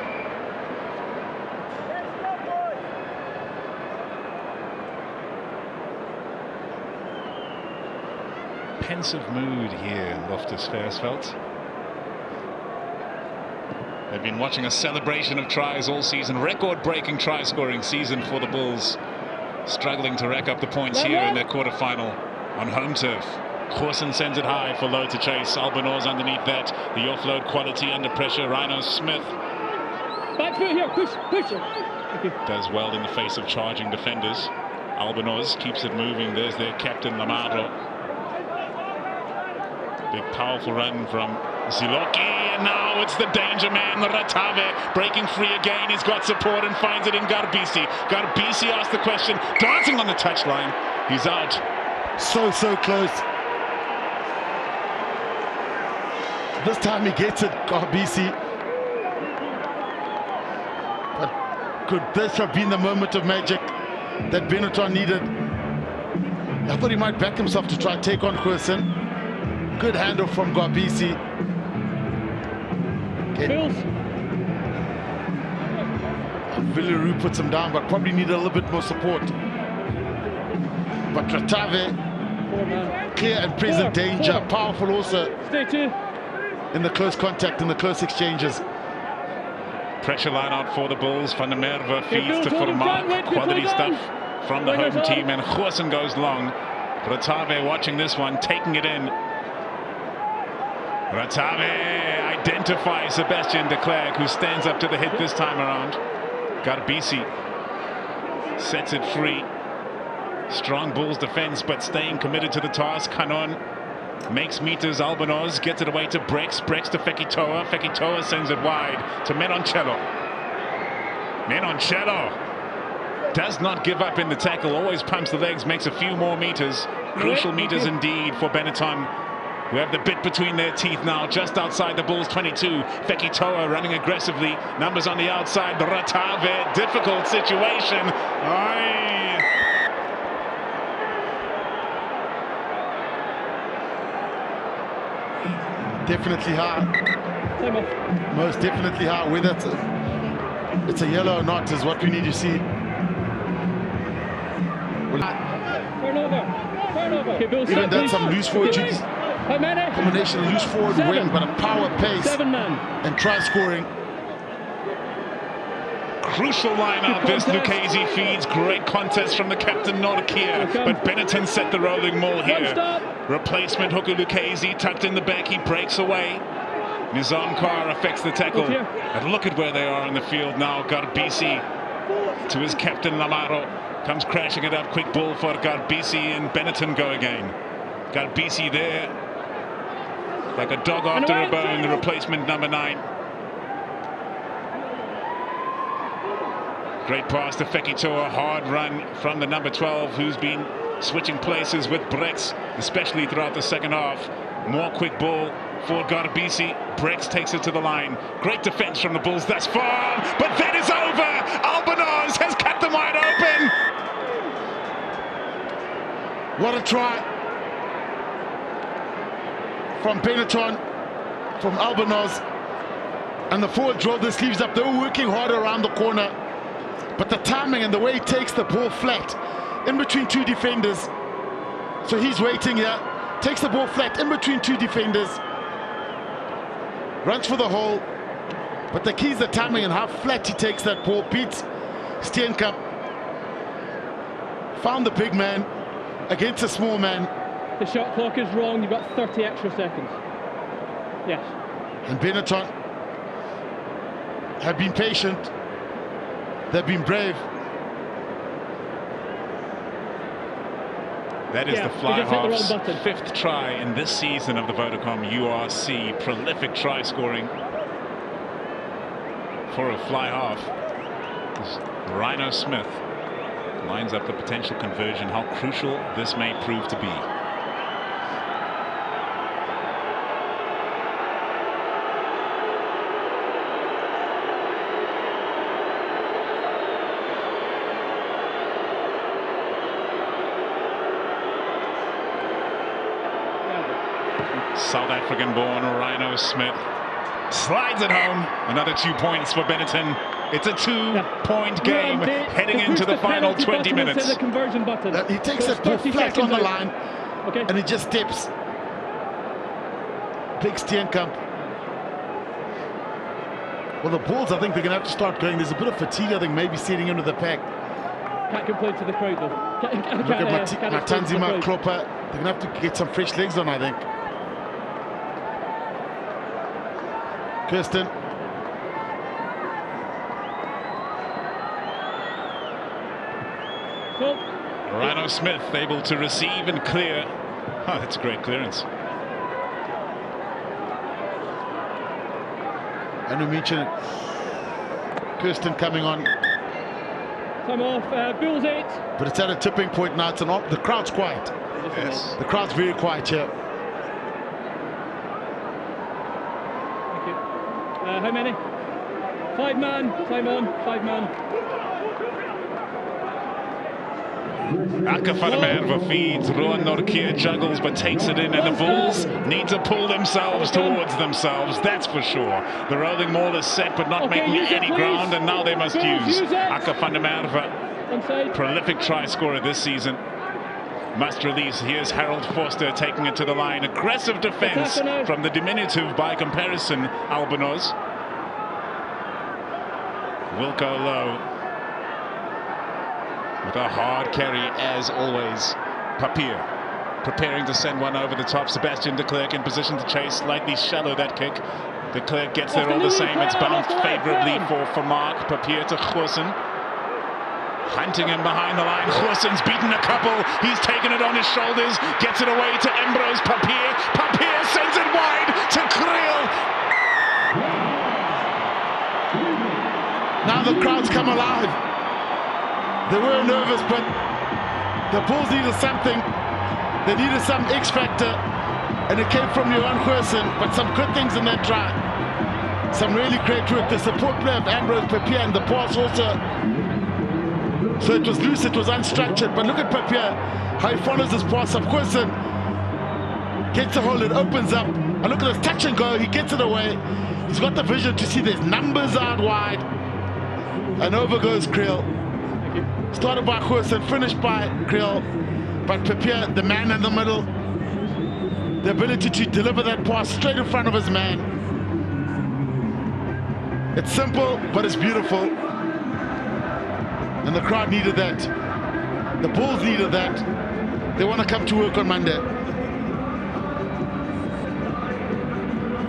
Pensive mood here, Loftus-Versfeld. They've been watching a celebration of tries all season, record-breaking try-scoring season for the Bulls. Struggling to rack up the points here in their quarterfinal on home turf. Goosen sends it high for Louw to chase. Albanose underneath that. The offload quality under pressure. Rhino Smith. Back foot here, push. Does well in the face of charging defenders. Albanose keeps it moving. There's their captain, Lamaro. Big powerful run from Ziloki, and now it's the danger man, Ratave, breaking free again. He's got support and finds it in Garbisi. Garbisi asks the question, dancing on the touchline. He's out. So close. This time he gets it, Garbisi. But could this have been the moment of magic that Benetton needed? I thought he might back himself to try and take on Goosen. Good handle from Garbisi. Roux puts him down, but probably need a little bit more support. But Ratave, clear and present danger, powerful also in the close contact, in the close exchanges. Pressure line out for the Bulls. Van der Merwe feeds to Vermaak. Quality stuff from the home team, and Goosen goes long. Ratave watching this one, taking it in. Ratave identifies Sebastian de Klerk, who stands up to the hit this time around. Garbisi sets it free. Strong Bulls defense, but staying committed to the task. Canon makes meters. Albanose gets it away to Brex. Brex to Fekitoa. Fekitoa sends it wide to Menoncello. does not give up in the tackle, always pumps the legs, makes a few more meters. Crucial meters indeed for Benetton, who have the bit between their teeth now, just outside the Bulls 22. Fekitoa running aggressively, numbers on the outside, Ratave, difficult situation. Aye. Definitely hard. Most definitely hard. Whether it's a yellow or not is what we need to see. Even done some loose forward duties. Combination of loose forward wing, but a power pace and try scoring. Crucial line out this Lucchese feeds. Great contest from the captain Nortje, but Benetton set the rolling maul here. Replacement hooker Lucchese tucked in the back, he breaks away. Nizaam Carr affects the tackle. And look at where they are in the field now. Garbisi to his captain Lamaro. Comes crashing it up. Quick ball for Garbisi, and Benetton go again. Garbisi there. Like a dog after a bone, the replacement number 9. Great pass to Fekitoa, hard run from the number 12, who's been switching places with Brex, especially throughout the second half. More quick ball for Garbisi. Brex takes it to the line. Great defense from the Bulls thus far, but that is over. Albanaz has cut them wide open. What a try from Benetton, from Albanaz. And the forward drove the sleeves up. They were working hard around the corner. But the timing and the way he takes the ball flat in between 2 defenders. So he's waiting here, takes the ball flat in between 2 defenders, runs for the hole. But the key is the timing and how flat he takes that ball. Beats Steenekamp. Found the big man against a small man. The shot clock is wrong. You've got 30 extra seconds. Yes. And Benetton have been patient. They've been brave. That is the fly half's 5th try in this season of the Vodacom URC. Prolific try scoring for a fly half. Rhino Smith lines up the potential conversion. How crucial this may prove to be. South African-born Rhino Smith slides it home. Another 2 points for Benetton. It's a 2-point game heading into the final 20 minutes. The conversion button. He takes that ball flat on the line, and he just steps. Big Steenekamp. Well, the Bulls, I think they're going to have to start going. There's a bit of fatigue, I think, maybe setting into the pack. Can't complain to the crowd, though. Look at Matanzima, Klopper. They're going to have to get some fresh legs on, I think. Kirsten. Rhino Smith able to receive and clear. Oh, that's a great clearance. And we mentioned Kirsten coming on. Time off, Bulls 8. But it's at a tipping point now. It's the crowd's quiet. Yes. The crowd's very quiet here. Thank you. How many? 5 man. Time on. 5 man. Akker van der Merwe feeds. Ruan Nortje juggles but takes it in, and the Bulls need to pull themselves towards themselves, that's for sure. The rolling maul is set but not making any ground, and now they must use Akker van der Merwe. Prolific try scorer this season. Must release. Here's Harold Vorster taking it to the line. Aggressive defense from the diminutive by comparison Albanaz. Wilco Louw with a hard carry as always. Papier preparing to send one over the top. Sebastian de Klerk in position to chase. Slightly shallow that kick. De Klerk gets there all the same. It's bounced favorably for Vermaak. Papier to Goosen. Hunting him behind the line. Goosen's beaten a couple. He's taken it on his shoulders. Gets it away to Embrose. Papier. Papier sends it wide to Kriel. Now the crowd's come alive. They were nervous, but the Bulls needed something. They needed some X factor, and it came from Johan Goosen, but some good things in that try. Some really great work. The support play of Embrose, Papier, and the pass also. So it was loose, it was unstructured, but look at Papier, how he follows this pass of Goosen. Gets a hole, it opens up. And look at this touch and go, he gets it away. He's got the vision to see there's numbers out wide. And over goes Kriel. Started by Goosen, finished by Kriel. But Papier, the man in the middle, the ability to deliver that pass straight in front of his man. It's simple, but it's beautiful. And the crowd needed that. The Bulls needed that. They want to come to work on Monday.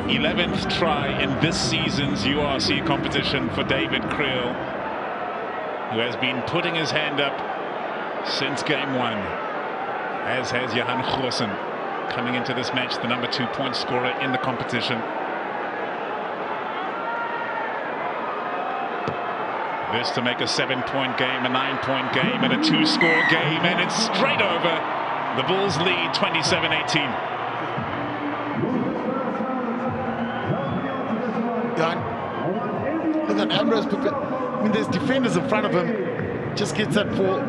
11th try in this season's URC competition for David Kriel, who has been putting his hand up since game 1, as has Johan Goosen, coming into this match the number 2 point scorer in the competition. This to make a 7-point game, a 9-point game, and a 2-score game, and it's straight over. The Bulls lead 27-18. Look at Embrose. I mean, there's defenders in front of him. Just gets that ball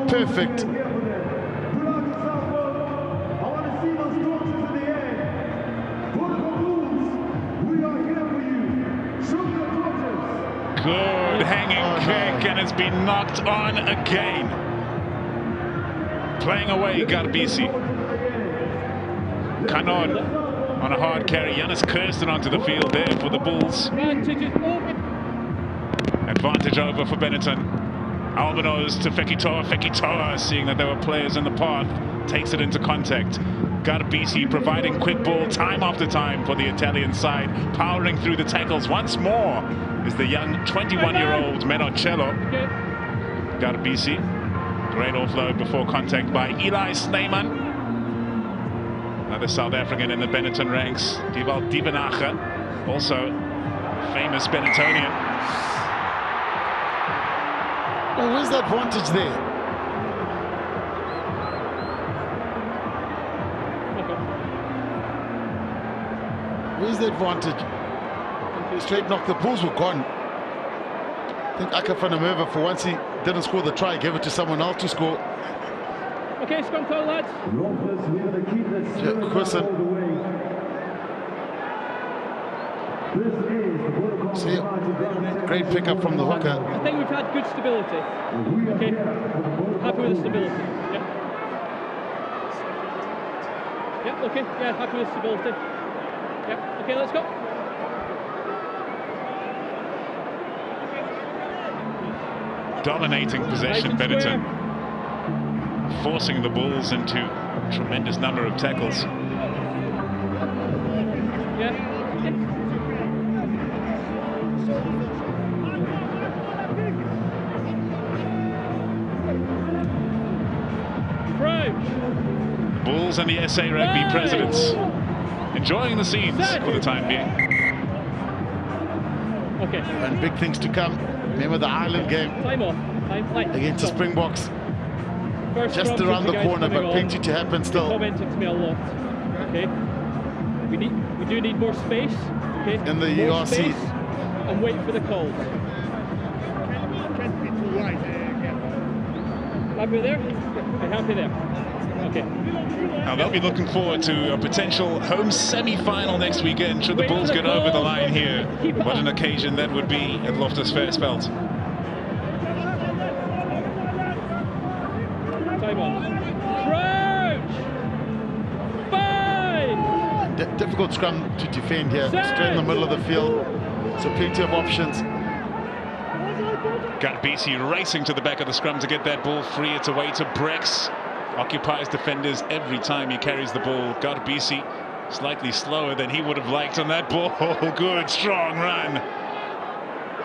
perfect. Good hanging kick, and it's been knocked on again. Playing away, Garbisi. Kanon on a hard carry. Janus Kirsten onto the field there for the Bulls. Advantage over for Benetton. Albino's to Fekitoa. Fekitoa, seeing that there were players in the path, takes it into contact. Garbisi providing quick ball time after time for the Italian side. Powering through the tackles once more is the young 21-year-old Menocello. Garbisi. Great offload before contact by Eli Snyman. Another South African in the Benetton ranks. Dieval Diebenacher, also famous Benettonian. Well, where's that advantage there? Where's the advantage? Straight knock, the Bulls were gone. I think Akker van der Merwe, for once he didn't score the try, gave it to someone else to score. Okay, scrum call, lads. Goosen. See, great pickup from the hooker. I think we've had good stability. Okay, happy with the stability. Yeah. Yeah. Okay. Yeah, happy with stability. Yeah. Okay, let's go. Dominating possession, Benetton, forcing the Bulls into a tremendous number of tackles. Yeah. Bulls and the SA Rugby presidents enjoying the scenes for the time being. Okay. And big things to come. Remember the Ireland game against the Springboks. Just around the corner, but plenty to happen still. Commenting to me a lot. Okay. We do need more space. Okay. In the more URC. Space, and wait for the calls. Happy there? I'm happy there. Okay. Now they'll be looking forward to a potential home semi-final next weekend should the Bulls get over the line here. What an occasion that would be at Loftus Versfeld. Time on. Crouch! 5! Difficult scrum to defend here. Straight in the middle of the field. So plenty of options. Garbisi racing to the back of the scrum to get that ball free. It's away to Brex. Occupies defenders every time he carries the ball. Garbisi slightly slower than he would have liked on that ball. Good, strong run.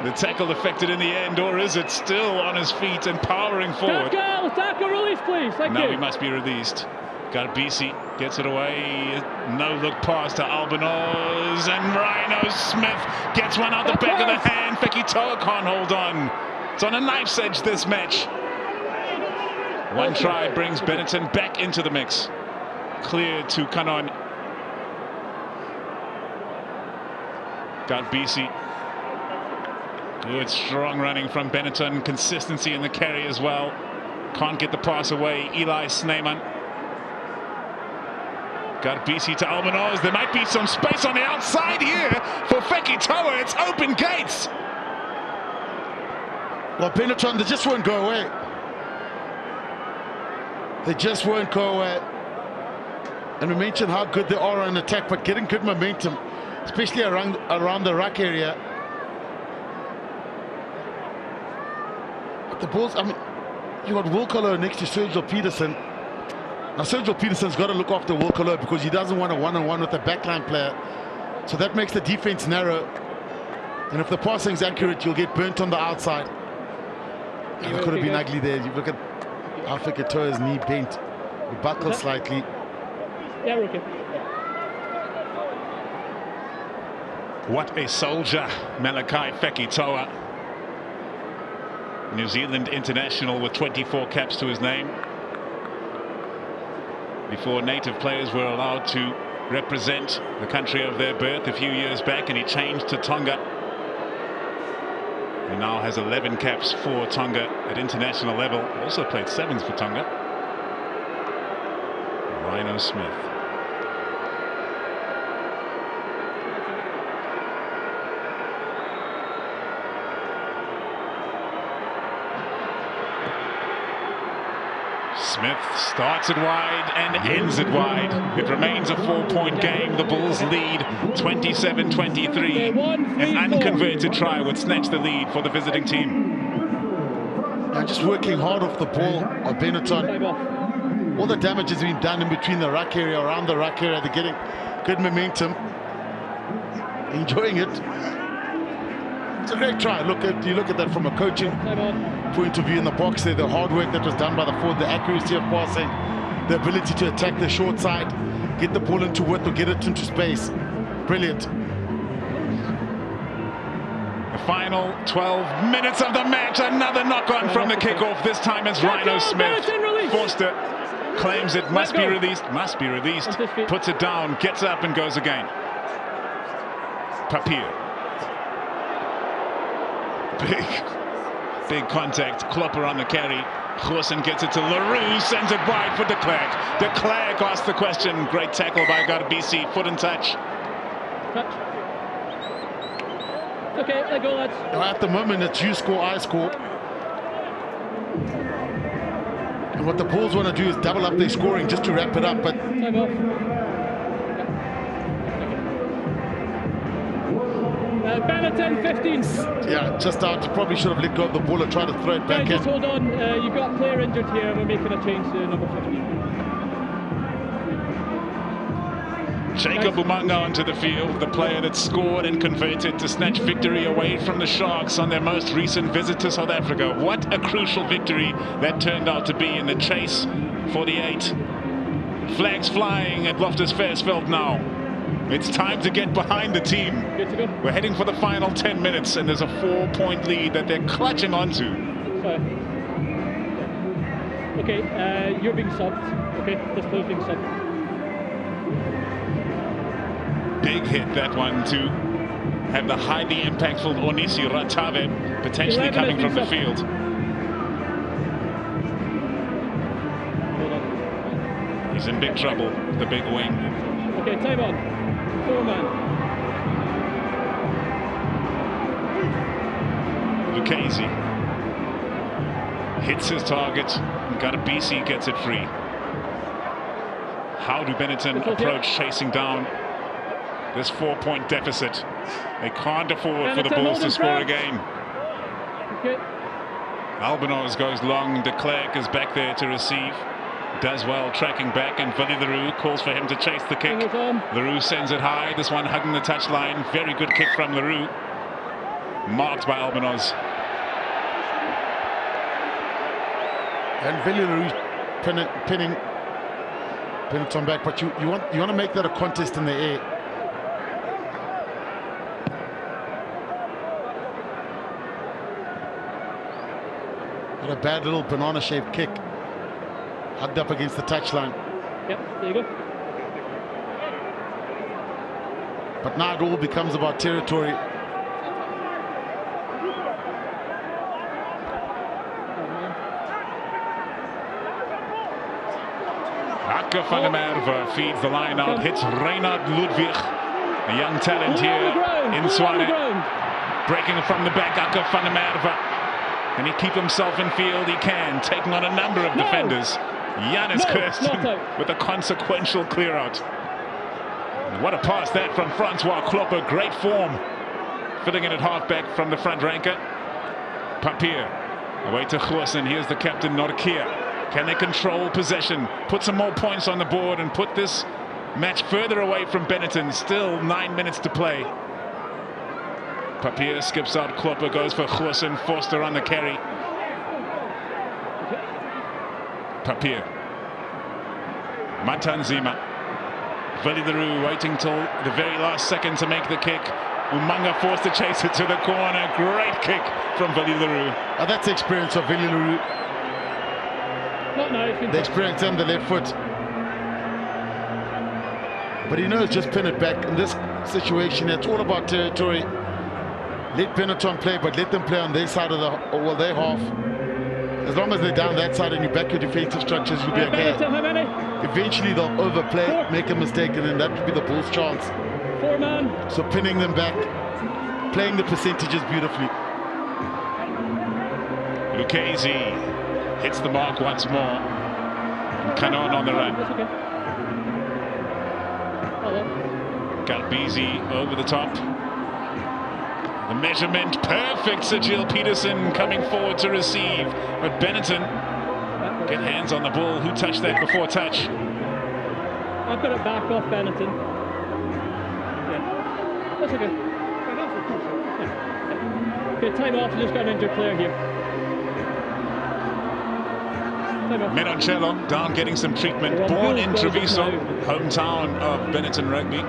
The tackle affected in the end, or is it still on his feet and powering forward? Tackle, release, please. Thank you. Now he must be released. Garbisi gets it away. No look pass to Albinos, and Rhino Smith gets one out the back of the hand. Fekitoa can't hold on. It's on a knife's edge, this match. One try brings Benetton back into the mix. Clear to Canon. Got BC. Good strong running from Benetton. Consistency in the carry as well. Can't get the pass away. Eli Sneeman. Got BC to Albanos. There might be some space on the outside here for Fekitoa. It's open gates. Well, Benetton, they just won't go away. They just won't go away. And we mentioned how good they are on attack, but getting good momentum, especially around the ruck area. But the Bulls, I mean, you got Wilco next to Sergio Peterson. Now, Sergio Peterson's got to look after Wilco because he doesn't want a one-on-one with a backline player. So that makes the defense narrow. And if the passing's accurate, you'll get burnt on the outside. And it could have been ugly there. You look at how Fekitoa's knee bent. He buckled slightly. Yeah, we're okay. What a soldier, Malachi Fekitoa. New Zealand international with 24 caps to his name. Before native players were allowed to represent the country of their birth a few years back, and he changed to Tonga. He now has 11 caps for Tonga at international level. Also played sevens for Tonga. Rhino Smith. Smith starts it wide and ends it wide. It remains a 4-point game. The Bulls lead 27-23. An unconverted try would snatch the lead for the visiting team. Now just working hard off the ball of Benetton. All the damage has been done in between the ruck area, around the ruck area. They're getting good momentum. Enjoying it. It's a great try. You look at that from a coaching point of view in the box there. The hard work that was done by the forward, the accuracy of passing, the ability to attack the short side, get the ball into width or get it into space. Brilliant. The final 12 minutes of the match. Another knock-on from the kickoff. This time it's Rhino Smith. Vorster claims it must be released. Must be released. Puts it down, gets up and goes again. Papier. Big contact. Klopper on the carry. Goosen gets it to Louw, sends it wide for de Klerk. De Klerk asks the question. Great tackle by BC. Foot and touch. Okay, let go, lads. At the moment, it's you score, I score. And what the Bulls want to do is double up their scoring just to wrap it up. But time off. Benetton 15. Yeah, just out. Probably should have let go of the ball and tried to throw it back in. Just hold on. You've got a player injured here. We're making a change to number 15. Jacob Umanga onto the field, the player that scored and converted to snatch victory away from the Sharks on their most recent visit to South Africa. What a crucial victory that turned out to be in the chase for the 8. Flags flying at Loftus Versfeld now. It's time to get behind the team. Good to go. We're heading for the final 10 minutes, and there's a 4-point lead that they're clutching onto. Okay, you're being subbed. Okay, this player's being subbed. Big hit, that one, to have the highly impactful Onisi Ratave potentially coming from the field. He's in big trouble, the big wing. Okay, time on. 4-man. Lucchese hits his target. Got a BC, gets it free. How do Benetton approach chasing down this 4-point deficit? They can't afford for the Bulls to score again. Okay. Albanos goes long. De Klerk is back there to receive. Does well tracking back, and Willie Louw calls for him to chase the kick. Louw sends it high. This one hugging the touchline. Very good kick from Louw. Marked by Albanos. And Willie Louw pinning Benetton back, but you want to make that a contest in the air. What a bad little banana-shaped kick. hugged up against the touchline. Yep, there you go. But now it all becomes about territory. Akker van der Merwe feeds the line out, hits Reinhardt Ludwig, a young talent here in Swane. Breaking from the back, Akker van der Merwe. Can he keep himself in field? He can, taking on a number of defenders. Janus Kirsten with a consequential clear out. What a pass that from Francois Klopper, great form. Filling in at halfback from the front ranker. Papier, away to Goosen, here's the captain Nortje. Can they control possession, put some more points on the board and put this match further away from Benetton? Still 9 minutes to play. Papier skips out, Klopper goes for Goosen, Vorster on the carry. Papier. Matanzima. Willie Roux waiting till the very last second to make the kick. Umanga forced to chase it to the corner. Great kick from Willie Roux. That's the experience of Willie Roux. The experience on the left foot. But he knows just pin it back. In this situation, it's all about territory. Let Benetton play, but let them play on their side of their half. As long as they're down that side and you back your defensive structures, you'll be okay. Eventually they'll overplay, make a mistake, and then that would be the Bulls' chance. 4-man. So pinning them back, playing the percentages beautifully. Lucchesi hits the mark once more. Canon on the run. Galbizi over the top. The measurement perfect. Sir Jill Peterson coming forward to receive, but Benetton get hands on the ball. Who touched that before touch? I've got it back off Benetton. Yeah, that's okay. Yeah. Okay, time off. Just got an injured player here. Menoncello down getting some treatment. Born in Treviso, hometown of Benetton Rugby.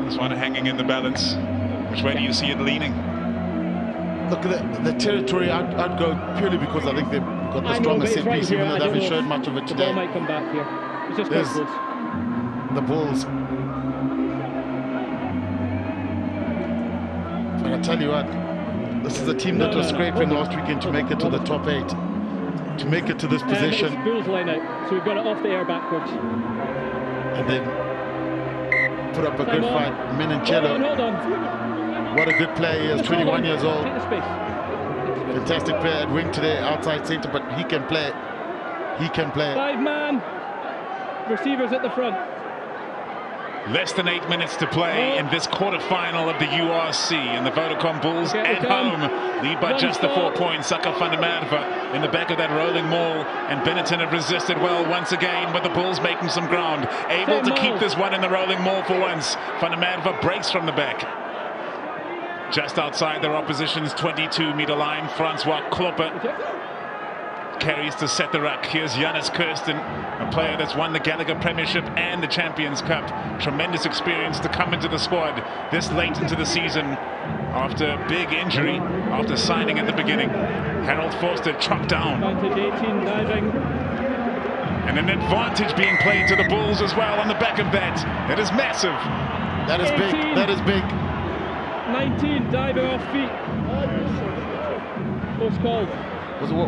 This one hanging in the balance. Which way do you see it leaning? Look, the territory, I'd go purely because I think they've got the strongest set piece, even though they haven't showed much of it today. The ball might come back here. It's just There's close. The Bulls. And I tell you what, this is a team that was scraping last weekend to make it to the top 8. To make it to this position. It's Bulls line out, so we've got it off the air backwards. And then put up a good fight. Menoncello. Hold on. What a good player he is, 21 years old. Fantastic player at wing today, outside centre, but he can play. He can play. 5-man. Receivers at the front. Less than 8 minutes to play in this quarter-final of the URC, and the Vodacom Bulls at home lead by just the 4 points. Akker van der Merwe in the back of that rolling maul, and Benetton have resisted well once again, but the Bulls making some ground, able to keep this one in the rolling maul for once. Van der Merwe breaks from the back. Just outside their opposition's 22-meter line, Francois Klopper carries to set the ruck. Here's Janus Kirsten, a player that's won the Gallagher Premiership and the Champions Cup. Tremendous experience to come into the squad this late into the season after a big injury after signing at the beginning. Harold Vorster chopped down. 18, diving. And an advantage being played to the Bulls as well on the back of that. It is massive. That is 18. big. That is big. 19, diving off feet. What's called?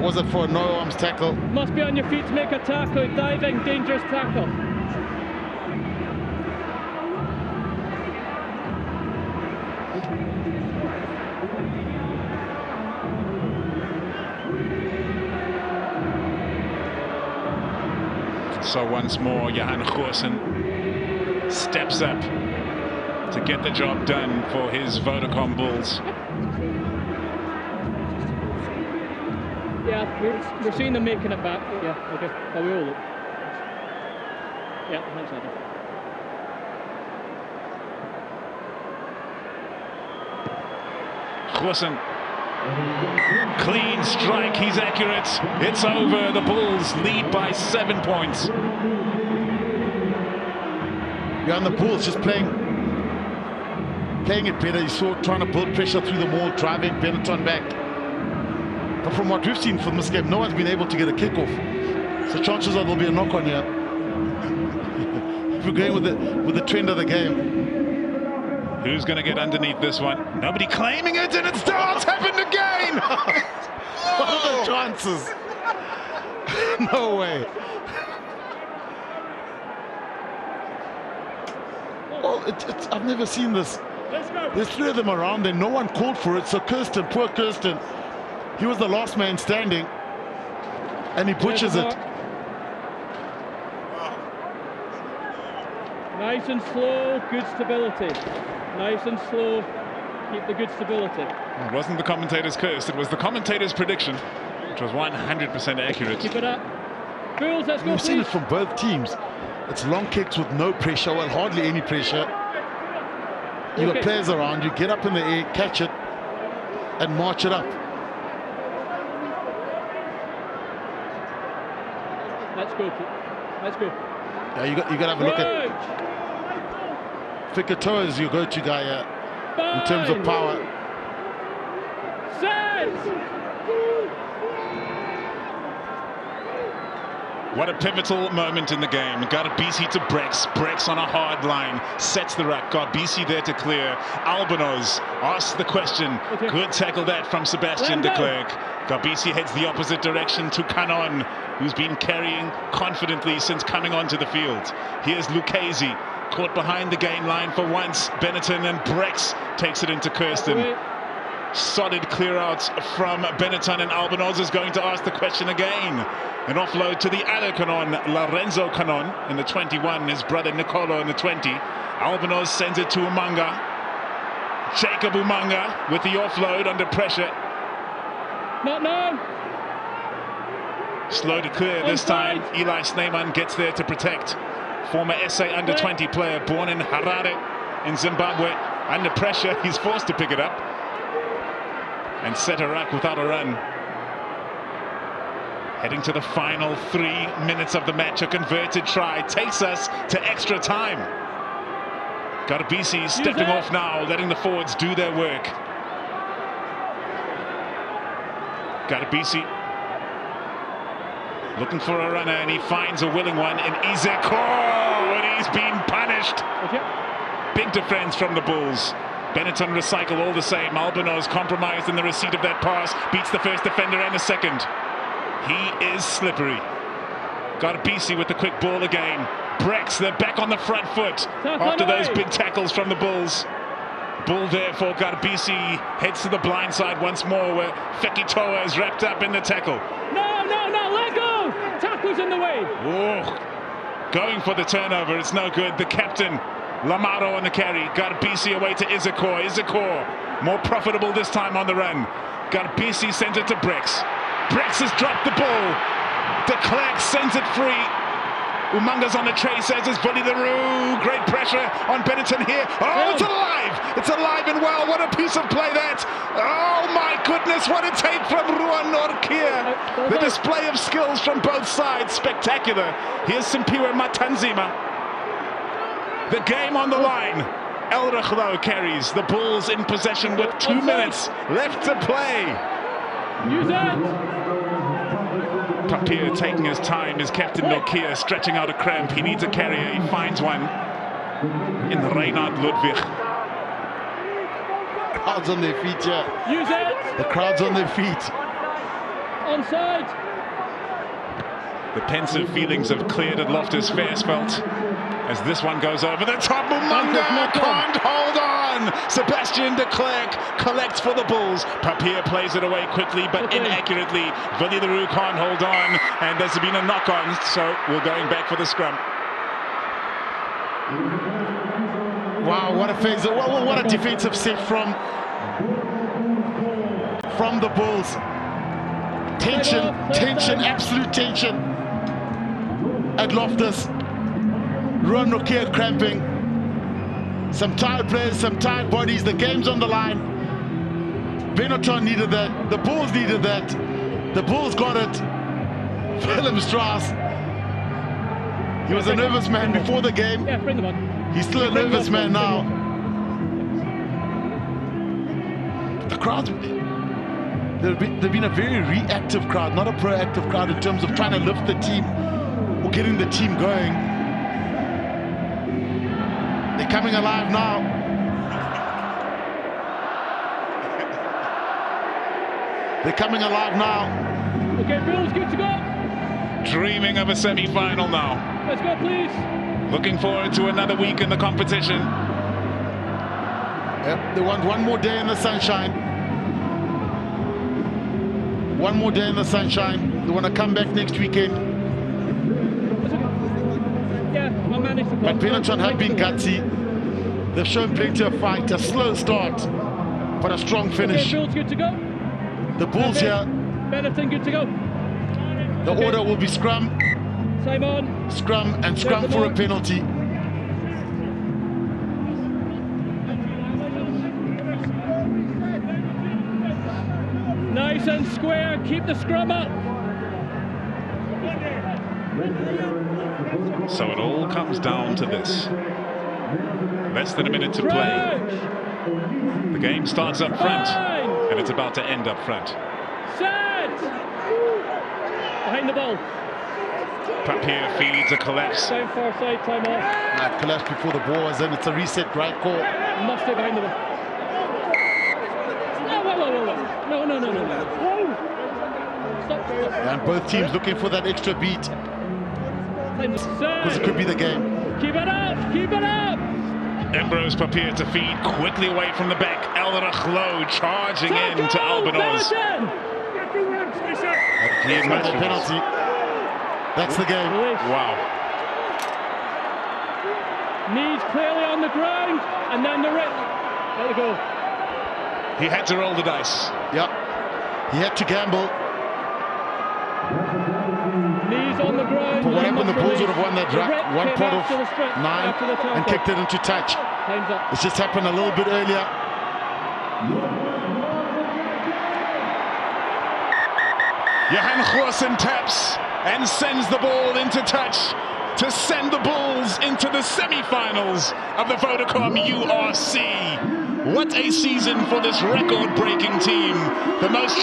Was it for a no-arms tackle? Must be on your feet to make a tackle. Diving, dangerous tackle. So once more, Johan Goosen steps up to get the job done for his Vodacom Bulls. Yeah, we're seeing them making it back. Yeah, okay. Oh, we all look. Yeah, thanks, Adam. Goosen Clean strike, he's accurate. It's over. The Bulls lead by 7 points. Yeah, and the Bulls just playing it better. You saw trying to build pressure through the wall, driving Benetton back. But from what we've seen from this game, no one's been able to get a kickoff. So chances are there'll be a knock on here. If we're going with the trend of the game. Who's going to get underneath this one? Nobody claiming it, and it's happened again! What are the chances? No way. Well, I've never seen this. There's 3 of them around and no one called for it. So Kirsten, poor Kirsten, he was the last man standing and he butchers it. Nice and slow, good stability. Nice and slow, keep the good stability. It wasn't the commentator's curse, it was the commentator's prediction, which was 100% accurate. Keep it up. Bulls, let's go. We've seen it from both teams. It's long kicks with no pressure, well, hardly any pressure. You've got players around, you get up in the air, catch it, and march it up. Let's go. Let's go. Yeah, you got to have a look at Fikato is your go-to guy in terms of power. What a pivotal moment in the game. Got a BC to Brex. Brex on a hard line. Sets the ruck. Got BC there to clear. Albanos asks the question. Good tackle that from Sebastian de Klerk. Got BC heads the opposite direction to Canon, who's been carrying confidently since coming onto the field. Here's Lucchese. Caught behind the gain line for once. Benetton and Brex takes it into Kirsten. Solid clear out from Benetton, and Albanos is going to ask the question again. An offload to the other Canon, Lorenzo Canon in the 21, his brother Nicolo in the 20. Albanos sends it to Umanga. Jacob Umanga with the offload under pressure. Not now. Slow to clear this time. Eli Snyman gets there to protect. Former SA under-20 player born in Harare in Zimbabwe. Under pressure, he's forced to pick it up and set a ruck without a run. Heading to the final 3 minutes of the match. A converted try takes us to extra time. Got a BC stepping off now, letting the forwards do their work. Got a BC looking for a runner, and he finds a willing one in Izeko, and he's been punished. Big defense from the Bulls. Benetton recycle all the same. Albanos compromised in the receipt of that pass. Beats the first defender and a second. He is slippery. Got a BC with the quick ball again. Brex, they're back on the front foot after those big tackles from the Bulls. Bull therefore got a BC, heads to the blind side once more, where Fekitoa is wrapped up in the tackle. No, let go! Tackle's in the way. Oh, going for the turnover, it's no good. The captain, Lamaro on the carry, got a BC away to Izeko. Izeko, more profitable this time on the run. Got a BC, sends it to Brex. Brex has dropped the ball. De Klerk sends it free. Umanga's on the trace, as is Willie the Roux. Great pressure on Benetton here. Oh, it's alive! It's alive and well. What a piece of play that! Oh my goodness, what a take from Ruan Nortje. The display of skills from both sides, spectacular. Here's Simphiwe Matanzima. The game on the line. Elrigh carries the Bulls in possession with 2 minutes left to play. Use it! Papier taking his time, his captain Nokia stretching out a cramp. He needs a carrier, he finds one in Reinhardt Ludwig. Crowds on their feet, yeah. Use it! The crowd's on their feet. Onside! The pensive feelings have cleared at Loftus Versfeld as this one goes over the top. Umanga can't hold on. Sebastian de Klerk collects for the Bulls. Papier plays it away quickly but inaccurately. Willie the Roux can't hold on, and there's been a knock on, so we're going back for the scrum. Wow, what a phase! What a defensive set from the Bulls. Tension, absolute tension at Loftus. Ruan Nortje cramping. Some tired players, some tired bodies. The game's on the line. Benetton needed that. The Bulls needed that. The Bulls got it. Willem Strauss. He was a nervous man before the game. Yeah, bring them on. He's still a nervous man now. The crowd, they've been a very reactive crowd, not a proactive crowd in terms of trying to lift the team or getting the team going. They're coming alive now. They're coming alive now. Okay, Bill's good to go. Dreaming of a semi-final now. Let's go, please. Looking forward to another week in the competition. Yep, they want one more day in the sunshine. One more day in the sunshine. They want to come back next weekend. Yeah, I managed to. But Benetton have been gutsy. They've shown plenty of fight. A slow start, but a strong finish. Okay, Bill's good to go. The Bulls here. Benetton good to go. The order will be scrum, Same on. scrum, and scrum for a penalty. Nice and square. Keep the scrum up. So it all comes down to this. Less than a minute to play. The game starts up front, and it's about to end up front. Set. Behind the ball. Papier feeds a collapse. Time far side, time off. Collapsed before the ball was in. It's a reset, right call. Must stay behind the ball. Whoa. No. Whoa. Stop. And both teams looking for that extra beat, because it could be the game. Keep it up. Embrose Papier to feed quickly away from the back. Elrigh Louw charging in to Albinoz. Clear penalty. That's the game. Wow. Knees clearly on the ground, and then the rip. There we go. He had to roll the dice. Yep. He had to gamble. Knees on the ground. But what happened? The Bulls would have won that The draft. rip One came pot after the of strip, 9 after the tackle. and kicked it into touch. Time's up. It's just happened a little bit earlier. Johan Goosen taps and sends the ball into touch to send the Bulls into the semi-finals of the Vodacom URC. What a season for this record-breaking team. The most